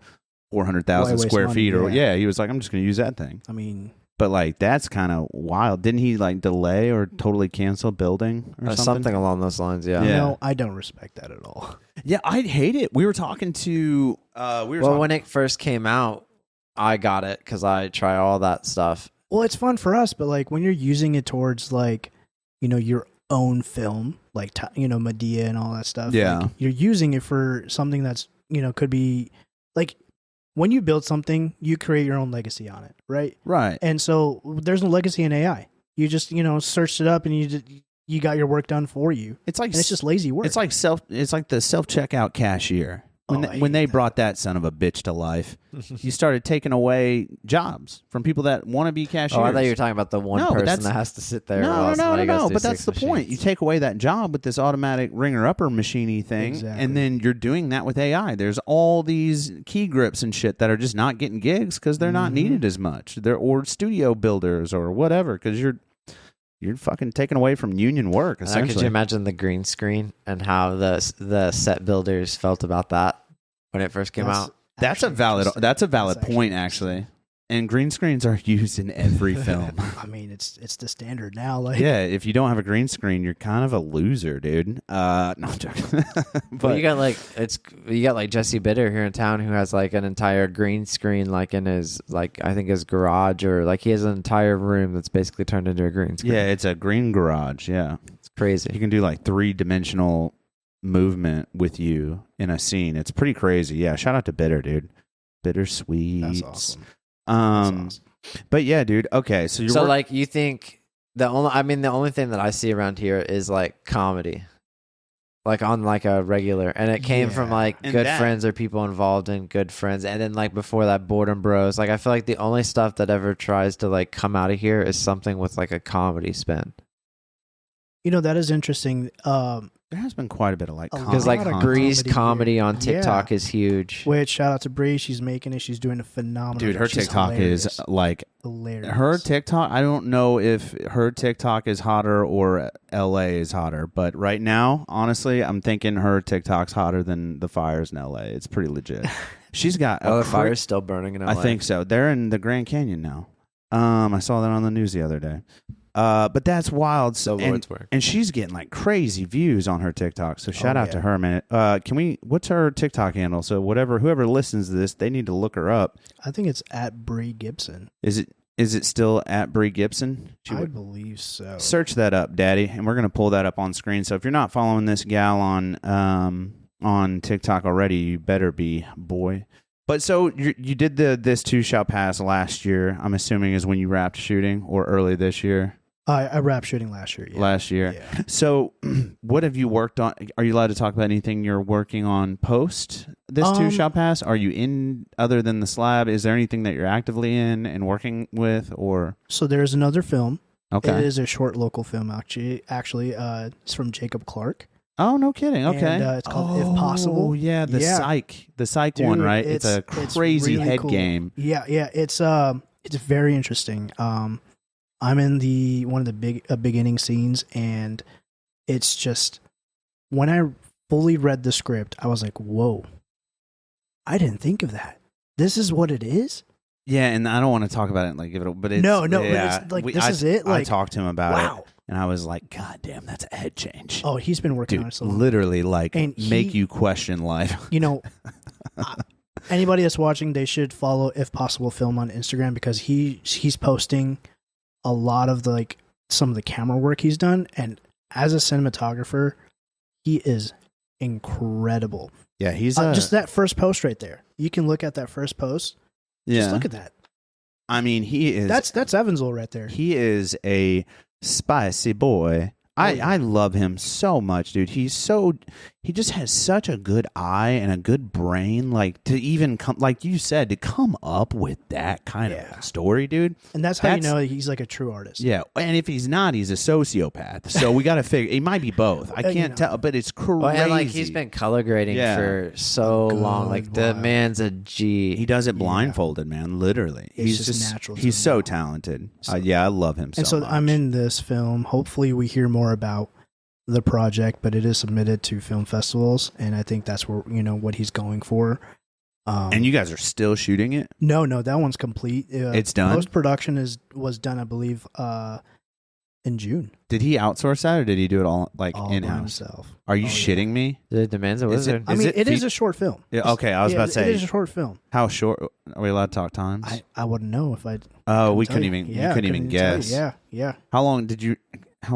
400,000 square feet. He was like, I'm just going to use that thing. I mean, but like that's kind of wild. Didn't he like delay or totally cancel building or something? Something along those lines, yeah. No, I don't respect that at all. Yeah, I hate it. We were talking to when it first came out, I got it because I try all that stuff. Well, it's fun for us, but like when you're using it towards like, your own film, like, Medea and all that stuff. Yeah. Like, you're using it for something that's, could be like when you build something, you create your own legacy on it. Right. Right. And so there's no legacy in AI. You just, searched it up and you got your work done for you. It's like, and it's just lazy work. It's like the self-checkout cashier. When they brought that son of a bitch to life, you started taking away jobs from people that want to be cashiers. Oh, I thought you were talking about the one person that has to sit there. No. But that's the point. You take away that job with this automatic ringer-upper machiney thing, exactly. And then you're doing that with AI. There's all these key grips and shit that are just not getting gigs because they're not needed as much. Or studio builders or whatever because you're fucking taking away from union work, essentially. Could you imagine the green screen and how the set builders felt about that when it first came out? That's a valid point, actually. And green screens are used in every film. I mean, it's the standard now. Like, yeah, if you don't have a green screen, you're kind of a loser, dude. No, I'm joking. But you got like Jesse Bitter here in town who has like an entire green screen like in his I think his garage, or like he has an entire room that's basically turned into a green screen. Yeah, it's a green garage. Yeah, it's crazy. You can do like 3-dimensional movement with you in a scene. It's pretty crazy. Yeah, shout out to Bitter, dude. Bittersweet. That's awesome. But yeah, dude. Okay, so like you think the only thing that I see around here is like comedy, like on like a regular, and it came from like good friends or people involved in good friends, and then like before that, Boredom Bros. Like I feel like the only stuff that ever tries to like come out of here is something with like a comedy spin. That is interesting. because There has been quite a bit of like Because lot of like Bree's comedy here. on TikTok Yeah. is huge. Which shout out to Bree, she's making it. She's doing a phenomenal. dude, her She's TikTok hilarious. is like hilarious. her TikTok. I don't know if her TikTok is hotter or LA is hotter, but right now, honestly, I'm thinking her TikTok's hotter than the fires in LA. It's pretty legit. She's got The fire's still burning in LA. I think so. They're in the Grand Canyon now. I saw that on the news the other day. But that's wild. So, Lord's work. and she's getting like crazy views on her TikTok. So shout out to yeah. her, man. What's her TikTok handle? So whoever listens to this, they need to look her up. I think it's at Bree Gibson. Is it still at Bree Gibson? I believe so. Search that up, Daddy, and we're gonna pull that up on screen. So if you're not following this gal on TikTok already, you better be, boy. But so you did This Too Shall Pass last year. I'm assuming is when you wrapped shooting, or early this year. I wrapped shooting last year. Yeah. Last year. Yeah. So, what have you worked on? Are you allowed to talk about anything you're working on post This Too Shall Pass? Are you in other than the slab? Is there anything that you're actively in and working with, or? So there's another film. Okay. It is a short local film actually. It's from Jacob Clark. Oh, no kidding. Okay. And, it's called If Possible. Oh, yeah, the psych Dude, one, right? It's a crazy really head cool. game. Yeah. It's very interesting. I'm in one of the beginning scenes, and it's just when I fully read the script, I was like, "Whoa, I didn't think of that. This is what it is." Yeah, and I don't want to talk about it like give it, but it's No, yeah, but it's like this is it. I Like, talked to him about wow. it, and I was like, "God damn, that's a head change." Oh, he's been working on Dude, it so long. literally, like, And make you question life. You know, anybody that's watching, they should follow If Possible Film on Instagram, because he's posting a lot of some of the camera work he's done, and as a cinematographer, he is incredible. Yeah, he's just that first post right there. You can look at that first post. yeah. Just look at that. I mean, he is. That's Evansville right there. He is a spicy boy. I love him so much, dude. He just has such a good eye and a good brain, like to even come, like you said, to come up with that kind of story, dude. And that's how you know he's like a true artist. Yeah, and if he's not, he's a sociopath. So we got to figure. He might be both. I can't tell, but it's crazy. Well, and like he's been color grading for so long. Like the man's a G. He does it blindfolded, man. Literally, It's he's just natural. He's so talented. Yeah, I love him. And so much. I'm in this film. Hopefully, we hear more about the project, but it is submitted to film festivals, and I think that's where what he's going for. And you guys are still shooting it? No, that one's complete. It's done. Post production was done, I believe, in June. Did he outsource that, or did he do it all in by house? himself. Are you shitting me? The man's a wizard. I mean, it is a short film. Yeah, okay, I was about to say. It is a short film. How short? Are we allowed to talk times? I wouldn't know if I. Oh, we tell couldn't you. even. Yeah, you couldn't I even tell you. guess. Yeah. How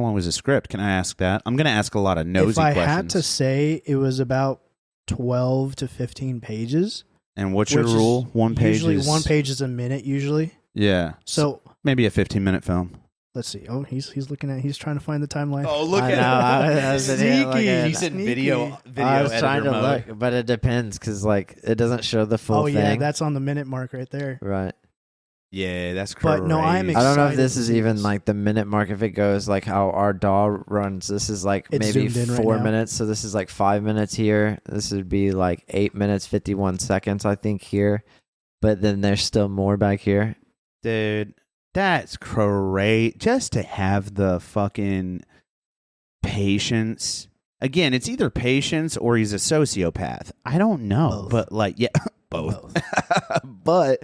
long was the script? Can I ask that? I'm going to ask a lot of nosy If I questions. had to say, it was about 12 to 15 pages. And what's your rule? One page. Usually, one page is a minute. Usually. Yeah. So maybe a 15-minute film. let's see. Oh, he's looking at. He's trying to find the timeline. Oh, look I at know, I was sitting here looking at- He's in Sneaky. video. I was trying to editor mode. look, but it depends because like it doesn't show the full Oh thing. yeah, that's on the minute mark right there. right. Yeah, that's crazy. But no, I'm I don't know if excited this to is see even this. like the minute mark. If it goes like how our DAW runs, this is like It's maybe zoomed in right 4 now. minutes. So this is like 5 minutes here. This would be like 8 minutes 51 seconds, I think here. But then there's still more back here. Dude, that's great. Just to have the fucking patience. Again, it's either patience or he's a sociopath. I don't know. Both. But like, yeah, both. But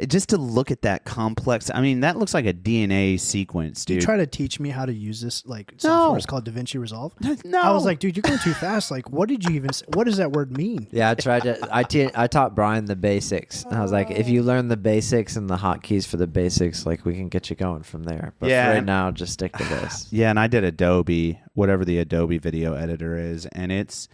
just to look at that complex, I mean, that looks like a DNA sequence, You dude. try to teach me how to use this software. It's called DaVinci Resolve. No. I was like, dude, you're going too fast. Like, what did you even say? What does that word mean? Yeah, I tried to. I taught Brian the basics. And I was like, if you learn the basics and the hotkeys for the basics, like we can get you going from there. But Yeah, for right and- now, just stick to this. Yeah, and I did Adobe, whatever the Adobe video editor is, and it's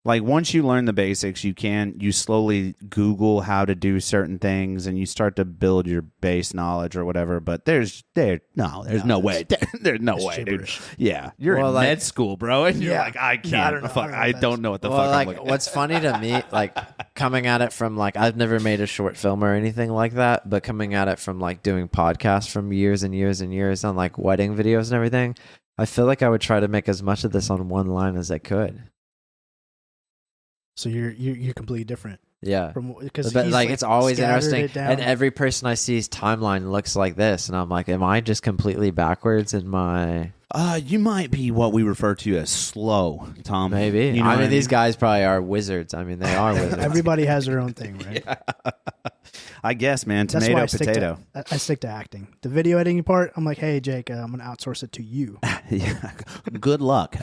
like once you learn the basics, you slowly Google how to do certain things, and you start to build your base knowledge or whatever. But there's no way, there's no way, dude. gibberish. Yeah, you're Well, in like- med school, bro, and you're Yeah. like, I can't, I don't know. fuck, I I don't know don't know what the Well, fuck. I'm like looking. what's funny to me, like coming at it from like I've never made a short film or anything like that, but coming at it from like doing podcasts from years and years and years on like wedding videos and everything. I feel like I would try to make as much of this on one line as I could. So you're completely different. Yeah. Because like it's always interesting. it down. And every person I see's timeline looks like this. And I'm like, am I just completely backwards in my... You might be what we refer to as slow, Tom. Maybe. You know I what mean, these guys probably are wizards. I mean, they are wizards. Everybody has their own thing, right? Yeah. I guess, man. That's Tomato, why potato. I stick to acting. The video editing part, I'm like, hey, Jake, I'm going to outsource it to you. Yeah. Good luck.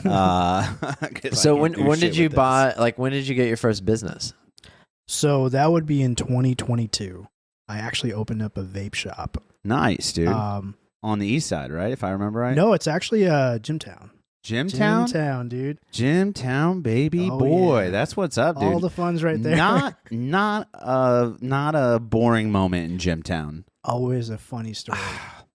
So when did you buy, like, when did you get your first business? So that would be in 2022. I actually opened up a vape shop. Nice, dude. On the east side, right? If I remember right. No, it's actually Gymtown. Gymtown? Gymtown, dude. Gymtown, baby. Oh, Boy, yeah. that's what's up, dude. All the fun's right there. Not a boring moment in Gymtown. Always a funny story.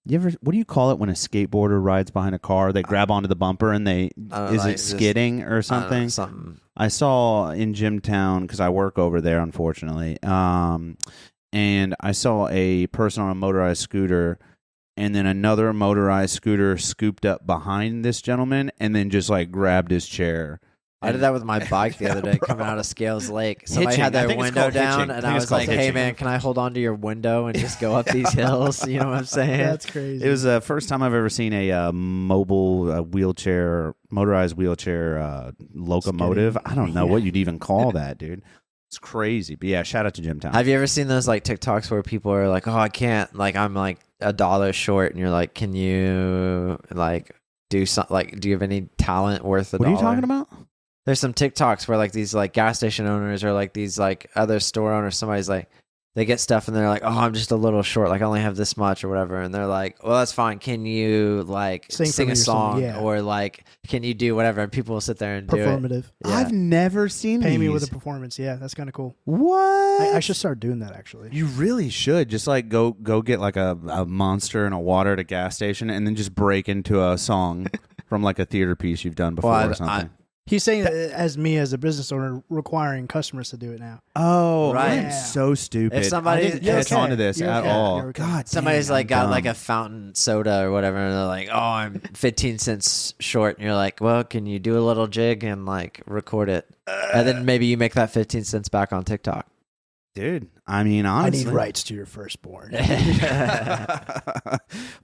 You ever? What do you call it when a skateboarder rides behind a car? They grab onto the bumper and they is like it skidding or something? Something. I saw in Gymtown because I work over there, unfortunately. And I saw a person on a motorized scooter, and then another motorized scooter scooped up behind this gentleman, and then just like grabbed his chair. I did that with my bike the other day coming out of Scales Lake. Somebody Hitching. had I their think it's window called down, hitching. and I think I it's was called like, hey, hitching. man, can I hold on to your window and just go up these hills? You know what I'm saying? That's crazy. It was the first time I've ever seen a mobile wheelchair, motorized wheelchair locomotive. I don't know what you'd even call that, dude. It's crazy. But yeah, shout out to Gymtown. Have you ever seen those like TikToks where people are like, oh, I can't, like, I'm like $1 short, and you're like, can you like do something? Like, do you have any talent worth $1? What are you talking about? There's some TikToks where like these like gas station owners or like these like other store owners, somebody's like, they get stuff and they're like, oh, I'm just a little short, like I only have this much or whatever, and they're like, well, that's fine. Can you like sing a song or like can you do whatever? And people will sit there and do it. Performative. Yeah. I've never seen Pay these. me with a performance. Yeah, that's kind of cool. What? I should start doing that actually. You really should. Just like go get like a Monster and a water at a gas station and then just break into a song from like a theater piece you've done before or something. He's saying as me as a business owner requiring customers to do it now. Oh, Right. I'm so stupid. If somebody- I didn't catch on to this You're at okay. all. You're okay. God, Somebody's dang, like I'm got dumb. like a fountain soda or whatever, and they're like, "Oh, I'm 15 cents short," and you're like, "Well, can you do a little jig and like record it?" And then maybe you make that 15 cents back on TikTok. Dude. I mean, honestly, I need rights to your firstborn.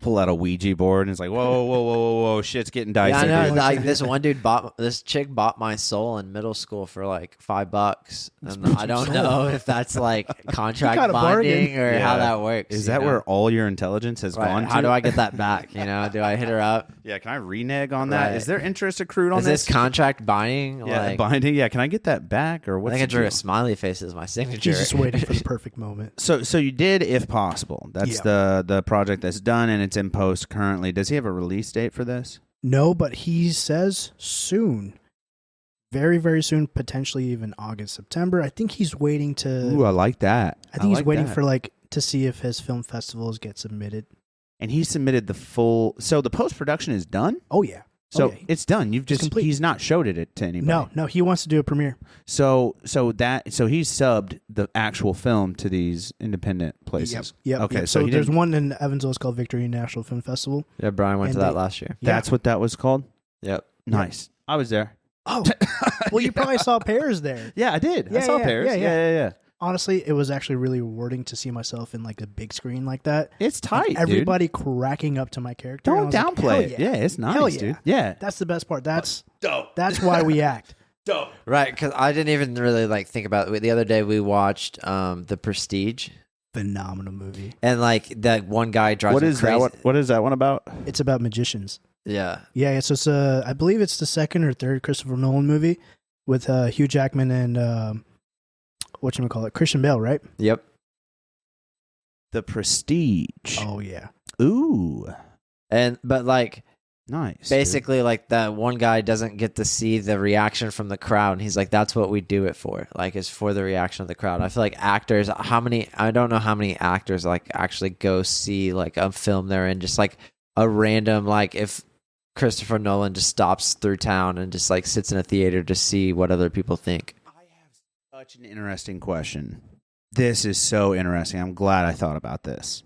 pull out a Ouija board and it's like, whoa, shit's getting dicey. Yeah, I know. dude. Like this chick bought my soul in middle school for like $5, and I don't know if that's like contract got a binding bargain. or how Yeah. that works. Is you that know? where all your intelligence has Right. gone to? How do I get that back? You know, do I hit her up? Yeah, can I renege on that? Right. Is there interest accrued on Is this contract binding? Yeah, Like, binding. Yeah, can I get that back or I what's think I the drew deal? a smiley face as my signature. He's just waiting for the perfect moment. So you did, if possible. That's the project that's done and it's in post currently. Does he have a release date for this? No, but he says soon. Very, very soon, potentially even August, September. I think he's waiting to. Ooh, I like that. I think he's like waiting that. for like to see if his film festivals get submitted. And he submitted the full. So the post production is done. Oh yeah. So Okay. it's done. You've just complete. he's not showed it to anybody. No, he wants to do a premiere. So he's subbed the actual film to these independent places. Yep. Okay. Yep. So he there's didn't- one in Evansville. It's called Victory National Film Festival. Yeah, Brian went And to that they- last year. That's what that was called. Yep. Nice. I was there. Oh, well, you probably saw Pears there. Yeah, I did. I Yeah, saw yeah, Paris. yeah. Yeah. Honestly, it was actually really rewarding to see myself in like a big screen like that. It's tight, dude. Everybody cracking up to my character. Don't and I was like, downplay hell it. Yeah, it's nice, Hell yeah. dude. Yeah. That's the best part. That's Dope. That's why we act. Dope. Right, because I didn't even really like think about it. The other day we watched The Prestige, Phenomenal movie. and like that one guy drives. What me is crazy. that one? What is that one about? It's about magicians. Yeah, Yeah, so it's I believe it's the second or third Christopher Nolan movie with Hugh Jackman and whatchamacallit, Christian Bale, right? yep. The Prestige. Oh yeah. Ooh. But like Nice. basically, like that one guy doesn't get to see the reaction from the crowd, and he's like, "That's what we do it for. Like, it's for the reaction of the crowd." I feel like actors. I don't know how many actors like actually go see like a film they're in, just like a random like if Christopher Nolan just stops through town and just like sits in a theater to see what other people think. I have such an interesting question. This is so interesting. I'm glad I thought about this.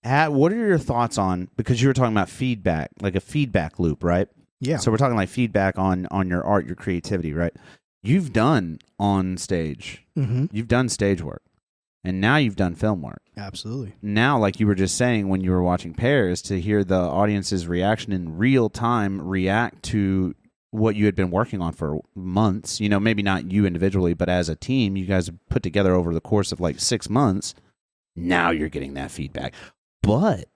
What are your thoughts on, because you were talking about feedback, like a feedback loop, right? Yeah. So we're talking like feedback on your art, your creativity, right? You've done on stage. Mm-hmm. You've done stage work. And now you've done film work. Absolutely. Now, like you were just saying when you were watching Pairs, to hear the audience's reaction in real time react to what you had been working on for months, you know, maybe not you individually, but as a team, you guys have put together over the course of like 6 months. Now you're getting that feedback. But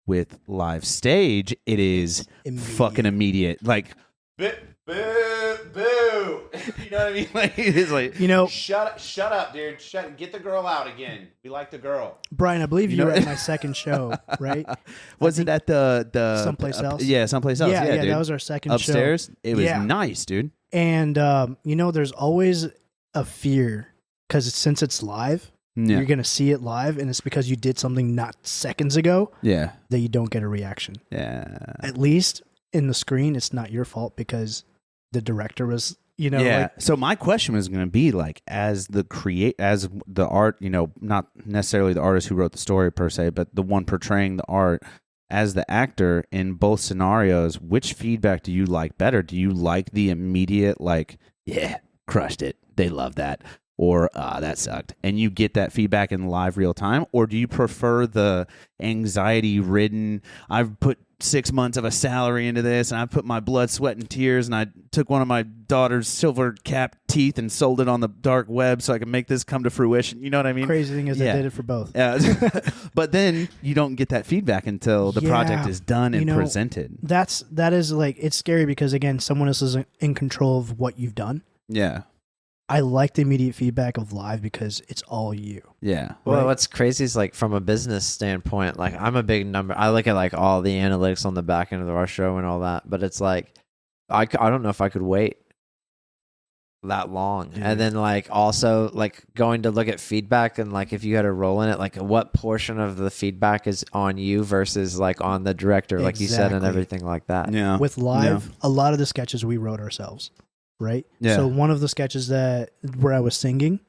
with live stage, it is fucking immediate. Like, boo, boo, boo. You know what I mean? Like, it's like, you know, shut up, dude. Get the girl out again. We like the girl. Brian, I believe you were at my second show, right? Was it at the someplace else? Yeah, someplace else. Yeah, dude. That was our second upstairs. show. It was nice, dude. And you know, there's always a fear because since it's live, you're gonna see it live, and it's because you did something not seconds ago. Yeah, that you don't get a reaction. Yeah, at least in the screen, it's not your fault because the director was. You know, yeah. like, so my question was going to be like, as the art, you know, not necessarily the artist who wrote the story per se, but the one portraying the art, as the actor in both scenarios, which feedback do you like better? Do you like the immediate, like, yeah, crushed it, they love that, or that sucked, and you get that feedback in live real time, or do you prefer the anxiety-ridden, I've put 6 months of a salary into this, and I put my blood, sweat, and tears, and I took one of my daughter's silver cap teeth and sold it on the dark web so I can make this come to fruition. You know what I mean? Crazy thing is, I did it for both. But then you don't get that feedback until the project is done and presented. That is like, it's scary because again, someone else is in control of what you've done. Yeah. I like the immediate feedback of live because it's all you. Yeah. Well, what's crazy is like from a business standpoint, like I'm a big number. I look at like all the analytics on the back end of our show and all that, but it's like I don't know if I could wait that long. Dude. And then like also like going to look at feedback and like if you had a role in it, like what portion of the feedback is on you versus like on the director, like you said, and everything like that. Yeah. With live, a lot of the sketches we wrote ourselves. Right. Yeah. So one of the sketches where I was singing,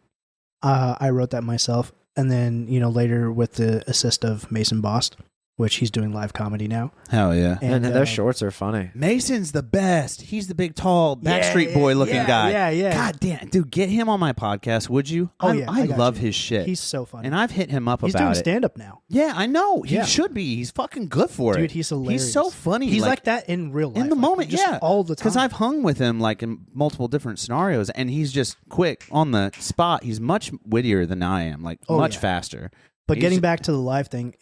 I wrote that myself, and then later with the assist of Mason Bost, which he's doing live comedy now. Hell yeah. And their shorts are funny. Mason's the best. He's the big, tall, Backstreet Boy looking guy. Yeah. God damn. Dude, get him on my podcast, would you? Oh, I love his shit. He's so funny. And I've hit him up he's about it. He's doing stand-up now. Yeah, I know. He should be. He's fucking good for it. Dude, he's hilarious. He's so funny. He's like that in real life. In the moment, just all the time. Because I've hung with him like in multiple different scenarios, and he's just quick on the spot. He's much wittier than I am, like much faster. But getting back to the live thing,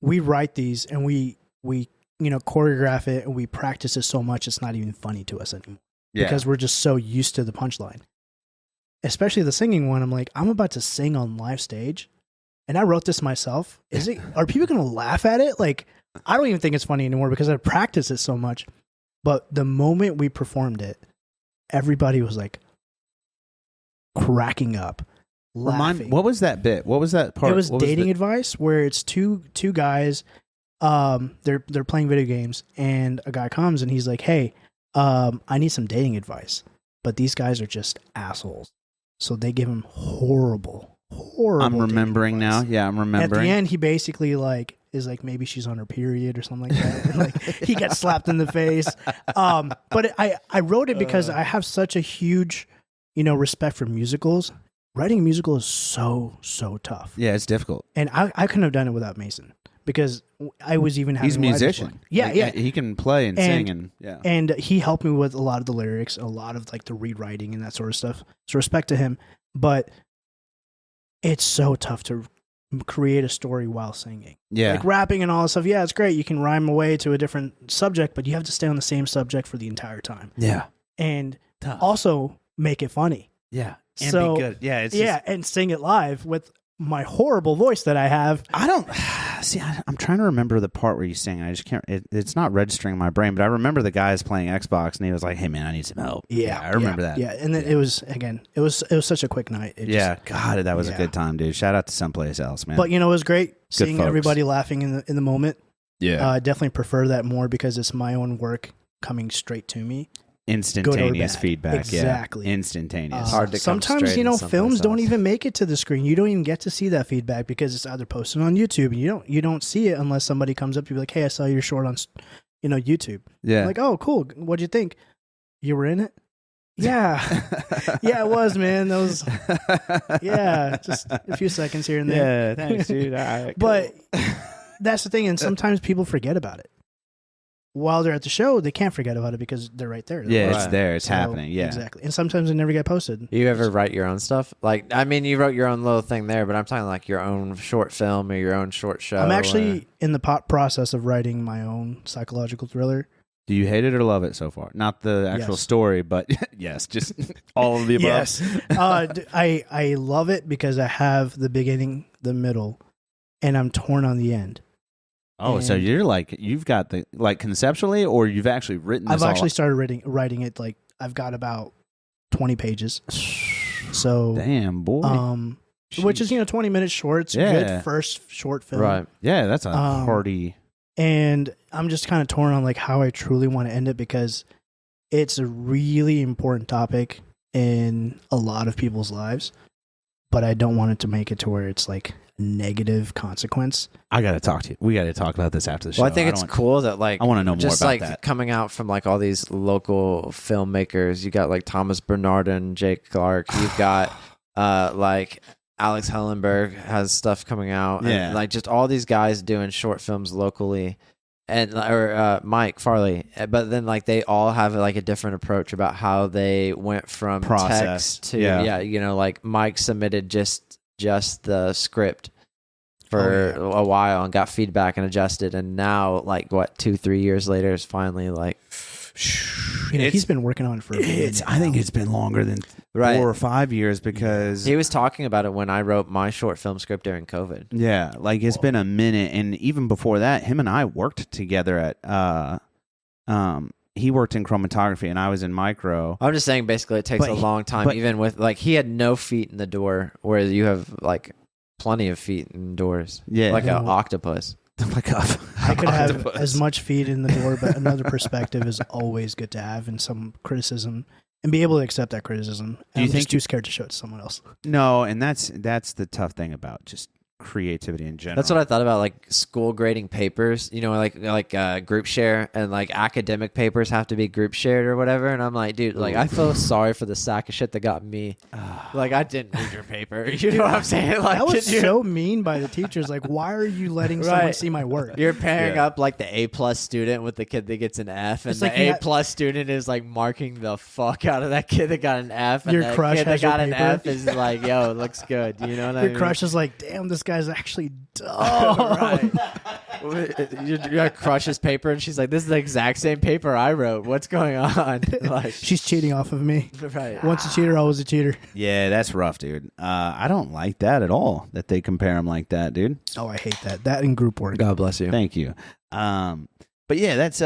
we write these and we choreograph it and we practice it so much it's not even funny to us anymore because we're just so used to the punchline. Especially the singing one, I'm like, I'm about to sing on live stage, and I wrote this myself. Are people gonna laugh at it? Like, I don't even think it's funny anymore because I practice it so much. But the moment we performed it, everybody was like cracking up. Laughing. What was that bit? What was that part? It was dating advice where it's two guys. They're playing video games, and a guy comes and he's like, "Hey, I need some dating advice," but these guys are just assholes, so they give him horrible. I'm remembering now. Yeah, I'm remembering. At the end, he basically is like maybe she's on her period or something like that. And like he gets slapped in the face. But I wrote it because I have such a huge respect for musicals. Writing a musical is so tough. Yeah, it's difficult. And I couldn't have done it without Mason because I was even having he's a musician. Yeah. He can play and sing and he helped me with a lot of the lyrics, a lot of like the rewriting and that sort of stuff. So respect to him, but it's so tough to create a story while singing. Yeah. Like rapping and all this stuff. Yeah, it's great. You can rhyme away to a different subject, but you have to stay on the same subject for the entire time. Yeah. And tough. Also make it funny. Yeah. And be good. Yeah. It's and sing it live with my horrible voice that I have. I don't see. I'm trying to remember the part where you sing. I just can't. It's not registering in my brain. But I remember the guys playing Xbox, and he was like, "Hey man, I need some help." Yeah, I remember that. Yeah, and then it was such a quick night. God, that was a good time, dude. Shout out to someplace else, man. But it was great seeing folks. everybody laughing in the moment. Yeah, I definitely prefer that more because it's my own work coming straight to me. Instantaneous feedback. Exactly. Yeah. Instantaneous. Hard to sometimes films don't even make it to the screen. You don't even get to see that feedback because it's either posted on YouTube and you don't see it unless somebody comes up to be like, "Hey, I saw your short on YouTube. Yeah. Like, oh, cool. What'd you think? You were in it? Yeah. Yeah, it was, man. That was, yeah, just a few seconds here and there. Yeah, thanks, dude. All right, But that's the thing. And sometimes people forget about it. While they're at the show, they can't forget about it because they're right there. Yeah, Right. it's there. It's happening. Yeah. Exactly. And sometimes they never get posted. You ever write your own stuff? Like, I mean, you wrote your own little thing there, but I'm talking like your own short film or your own short show. I'm actually in the process of writing my own psychological thriller. Do you hate it or love it so far? Not the actual Yes. story, but yes, just all of the above. Yes. I love it because I have the beginning, the middle, and I'm torn on the end. Oh, so And- you're like, you've got the, like, conceptually, or you've actually written this I've actually all? started writing it. Like, I've got about 20 pages. So, Damn, boy. which is, 20 minutes short. It's a Yeah. good first short film. Right. Yeah, that's a hearty. And I'm just kind of torn on like how I truly want to end it because it's a really important topic in a lot of people's lives, but I don't want it to make it to where it's like a negative consequence. I got to talk to you. We got to talk about this after the show. Well, I think it's cool that like I want to know more just about like that. coming out from like all these local filmmakers. You got like Thomas Bernardin, Jake Clark. You've got like Alex Hellenberg has stuff coming out. Yeah. And, like just all these guys doing short films locally, or Mike Farley. But then like they all have like a different approach about how they went from Process. text to Yeah. like Mike submitted just the script for a while and got feedback and adjusted, and now like 2-3 years later is finally like He's been working on it for a minute I think it's been longer than Right. 4 or 5 years because he was talking about it when I wrote my short film script during COVID. yeah, like it's been a minute, and even before that, him and I worked together at he worked in chromatography and I was in micro. I'm just saying basically it takes But a long time, but- even with like he had no feet in the door, whereas you have like plenty of feet in doors. Yeah. Like Yeah. an octopus. Like I could have as much feet in the door, but another perspective is always good to have, and some criticism, and be able to accept that criticism. Do you I'm think just too scared to show it to someone else? No, and that's the tough thing about just creativity in general. That's what I thought about like school grading papers, like group share, and like academic papers have to be group shared or whatever. And I'm like, dude, like I feel sorry for the sack of shit that got me. Like I didn't read your paper. You know what I'm saying? Like That was can you- so mean by the teachers. Like, why are you letting someone Right. see my work? You're pairing Yeah. up like the A+ student with the kid that gets an F, and It's the like you A+ student is like marking the fuck out of that kid that got an F, and Your the crush kid that has your got an paper. F is like, yo, it looks good. You know what I Your mean? crush is like, damn, this guy's actually dumb. Right. Your crush's paper, and she's like, this is the exact same paper I wrote. What's going on? Like, She's cheating off of me. right. Once a cheater, always a cheater. Yeah, that's rough, dude. I don't like that at all. That they compare them like that, dude. Oh, I hate that. That in group work. God bless you. Thank you. But yeah, that's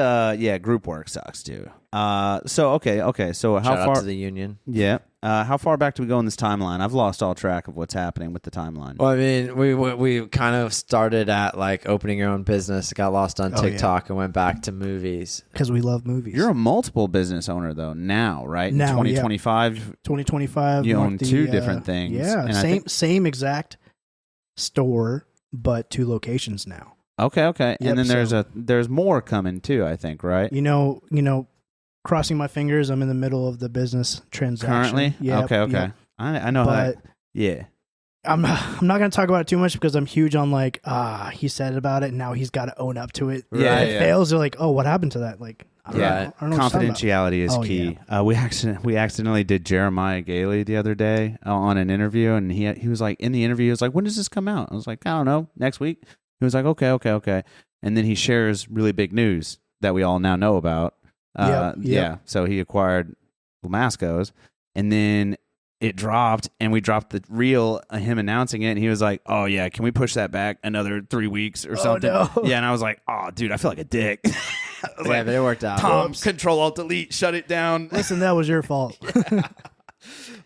group work sucks, dude. So okay. So how Shout out far? to the union. Yeah. How far back do we go in this timeline? I've lost all track of what's happening with the timeline. Well, I mean, we kind of started at like opening your own business, got lost on Oh, yeah. TikTok, and went back to movies. Because we love movies. You're a multiple business owner though now, right? Now, in 2025. 2025. You marked own the, two different things. Yeah, And I same exact store, but 2 locations now. Okay. Yep, And then so- there's more coming too, I think, right? You know, crossing my fingers, I'm in the middle of the business transaction. Currently? Yep, Okay. yep. I know But how. Yeah. I'm not going to talk about it too much because I'm huge on like, he said about it, and now he's got to own up to it. Yeah, If it yeah. fails, they're like, oh, what happened to that? Like, I don't Yeah. know. I don't know what you're talking about. Confidentiality is Oh, key. We accidentally did Jeremiah Gailey the other day on an interview, and he was like, in the interview, he was like, when does this come out? I was like, I don't know, next week. He was like, okay. And then he shares really big news that we all now know about. Yep. Yeah. So he acquired Lamasco's, and then it dropped, and we dropped the reel of him announcing it, and he was like, oh yeah, can we push that back another 3 weeks or something? no. Yeah. And I was like, oh dude, I feel like a dick. I was Yeah, like, but it worked out. Tom, Control Alt Delete, shut it down. Listen, that was your fault.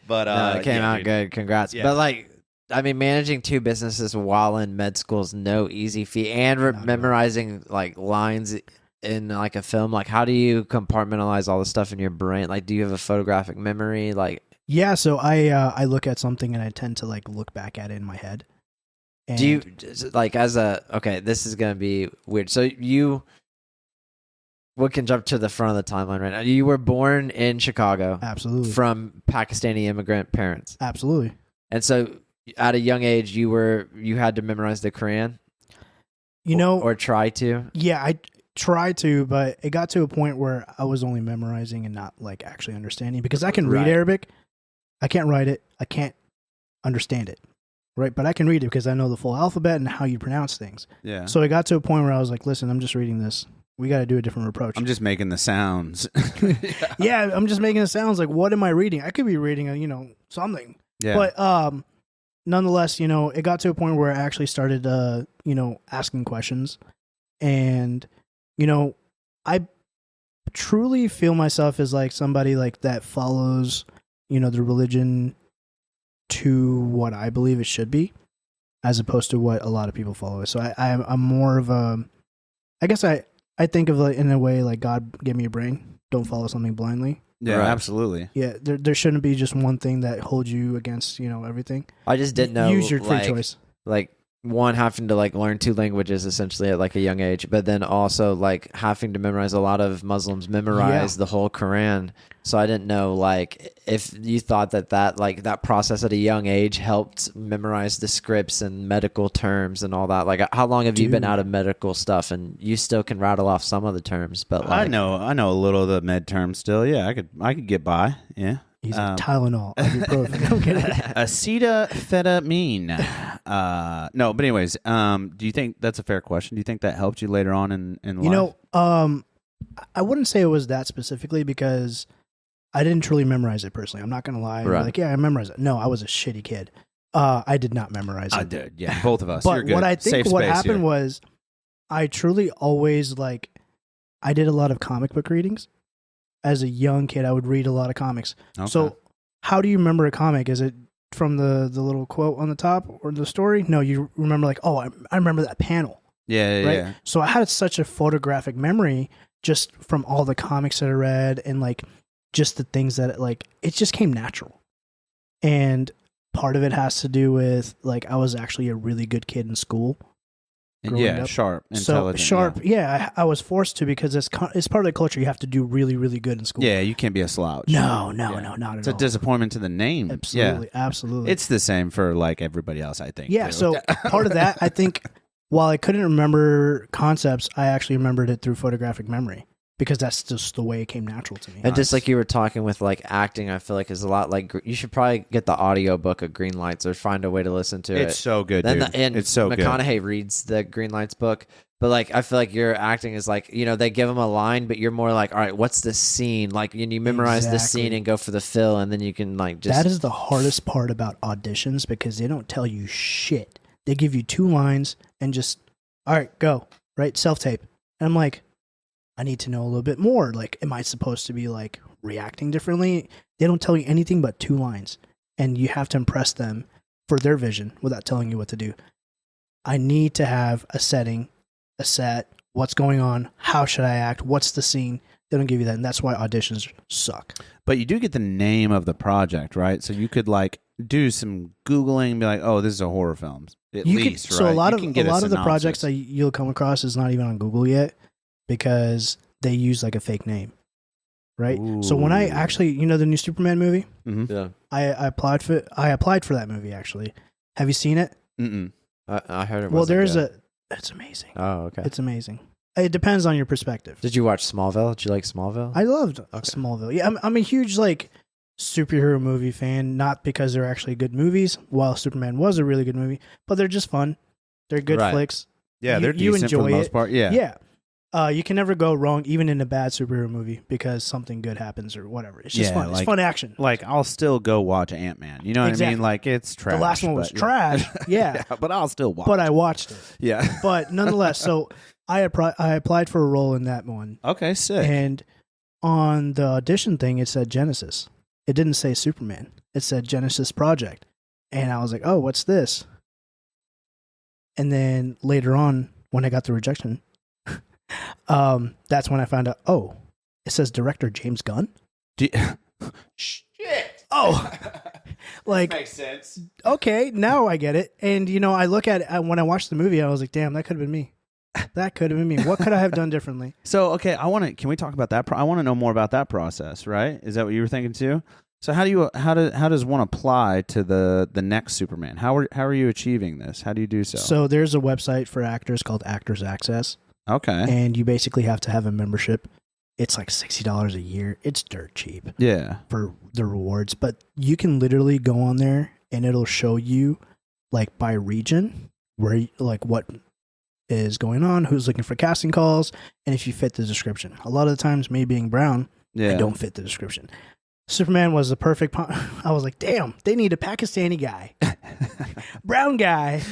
But No, it came out dude. good. Congrats. Yeah. But like, I mean, managing 2 businesses while in med school is no easy feat, and Not at all. memorizing like lines in like a film. Like, how do you compartmentalize all the stuff in your brain? Like, do you have a photographic memory? Like, Yeah, so I look at something and I tend to like look back at it in my head. And do you like as a okay? This is gonna be weird. So you we can jump to the front of the timeline right now. You were born in Chicago. Absolutely. From Pakistani immigrant parents. Absolutely. And so at a young age, you had to memorize the Quran? Or try to? Yeah, I tried to, but it got to a point where I was only memorizing and not like actually understanding, because I can read Arabic. I can't write it. I can't understand it. Right. But I can read it because I know the full alphabet and how you pronounce things. Yeah. So it got to a point where I was like, listen, I'm just reading this. We got to do a different approach. I'm just making the sounds. Yeah, I'm just making the sounds. Like, what am I reading? I could be reading, something. Yeah. But nonetheless, it got to a point where I actually started, asking questions. And, I truly feel myself as like somebody like that follows, the religion to what I believe it should be, as opposed to what a lot of people follow. So I'm more of I guess I think of it in a way like God gave me a brain. Don't follow something blindly. Yeah, absolutely. Yeah, there shouldn't be just one thing that holds you against, everything. I just didn't know. Use your free choice. Like one having to like learn 2 languages essentially at like a young age, but then also like having to memorize. A lot of Muslims memorize the whole Quran. So I didn't know like if you thought that process at a young age helped memorize the scripts and medical terms and all that. Like how long have you been out of medical stuff, and you still can rattle off some of the terms? But like, I know a little of the med terms still. Yeah, I could get by. Yeah. He's like Tylenol, ibuprofen. I'm kidding. Acetaminophen. No, but anyways, do you think that's a fair question? Do you think that helped you later on in life? I wouldn't say it was that specifically, because I didn't truly memorize it personally. I'm not going to lie. Right. Like, yeah, I memorized it. No, I was a shitty kid. I did not memorize it. I did. Yeah, both of us. But You're good. what I think Safe what space happened here. was I truly always I did a lot of comic book readings. As a young kid, I would read a lot of comics. Okay. So how do you remember a comic? Is it from the little quote on the top or the story? No, you remember like, oh, I remember that panel. Yeah, right? yeah. So I had such a photographic memory just from all the comics that I read, and like just the things that it just came natural. And part of it has to do with like I was actually a really good kid in school. And yeah, up. sharp, So intelligent. sharp, I was forced to, because it's part of the culture. You have to do really, really good in school. Yeah, you can't be a slouch. No, not at all. It's a disappointment to the name. Absolutely, Yeah. absolutely. It's the same for like everybody else, I think. Yeah, too. so part of that, I think, while I couldn't remember concepts, I actually remembered it through photographic memory, because that's just the way it came natural to me. And just like you were talking with like acting, I feel like is a lot like you should probably get the audio book of Green Lights or find a way to listen to it. It's so good, then dude. And it's so good. McConaughey reads the Green Lights book, but like I feel like your acting is like, they give him a line, but you're more like, all right, what's the scene? Like, and you memorize the scene and go for the fill, and then you can like just. That is the hardest part about auditions, because they don't tell you shit. They give you 2 lines and just, all right, go, right? Self-tape. And I'm like, I need to know a little bit more. Like, am I supposed to be like reacting differently? They don't tell you anything but 2 lines, and you have to impress them for their vision without telling you what to do. I need to have a setting, a set, what's going on, how should I act, what's the scene. They don't give you that, and that's why auditions suck. But you do get the name of the project, right? So you could like do some Googling and be like, oh, this is a horror film. At least, right? So a lot You of can get the synopsis. projects that you'll come across is not even on Google yet, because they use like a fake name, right? So when I Ooh. actually, the new Superman movie, Yeah. I applied for that movie actually. Have you seen it? Mm-mm. I heard it. Well, wasn't there's good. it's amazing. Oh, okay. It's amazing. It depends on your perspective. Did you watch Smallville? Did you like Smallville? I loved Smallville. Yeah, I'm a huge like superhero movie fan, not because they're actually good movies, while Superman was a really good movie, but they're just fun. They're good Right. flicks. Yeah, they're You decent for the enjoy most it. part. Yeah. Yeah. You can never go wrong, even in a bad superhero movie, because something good happens or whatever. It's just Yeah, fun. It's like- fun action. Like, I'll still go watch Ant-Man. You know what I Exactly. mean? Like, it's trash. The last one was but- trash. Yeah. Yeah, but I'll still watch. But I watched it. Yeah. But nonetheless, so I applied for a role in that one. Okay, sick. And on the audition thing, it said Genesis. It didn't say Superman. It said Genesis Project. And I was like, oh, what's this? And then later on, when I got the rejection, that's when I found out, oh, it says director James Gunn. Shit. Oh, like, Makes sense. okay, now I get it. And, I look at it, when I watched the movie, I was like, damn, that could have been me. That could have been me. What could I have done differently? So, okay, can we talk about that? I want to know more about that process, right? Is that what you were thinking too? So how does one apply to the next Superman? How are you achieving this? How do you do so? So there's a website for actors called Actors Access. Okay. And you basically have to have a membership. It's like $60 a year. It's dirt cheap. Yeah. For the rewards, but you can literally go on there and it'll show you like by region where like what is going on, who's looking for casting calls, and if you fit the description. A lot of the times, me being brown, I don't fit the description. Superman was the perfect. I was like, damn, they need a Pakistani guy, brown guy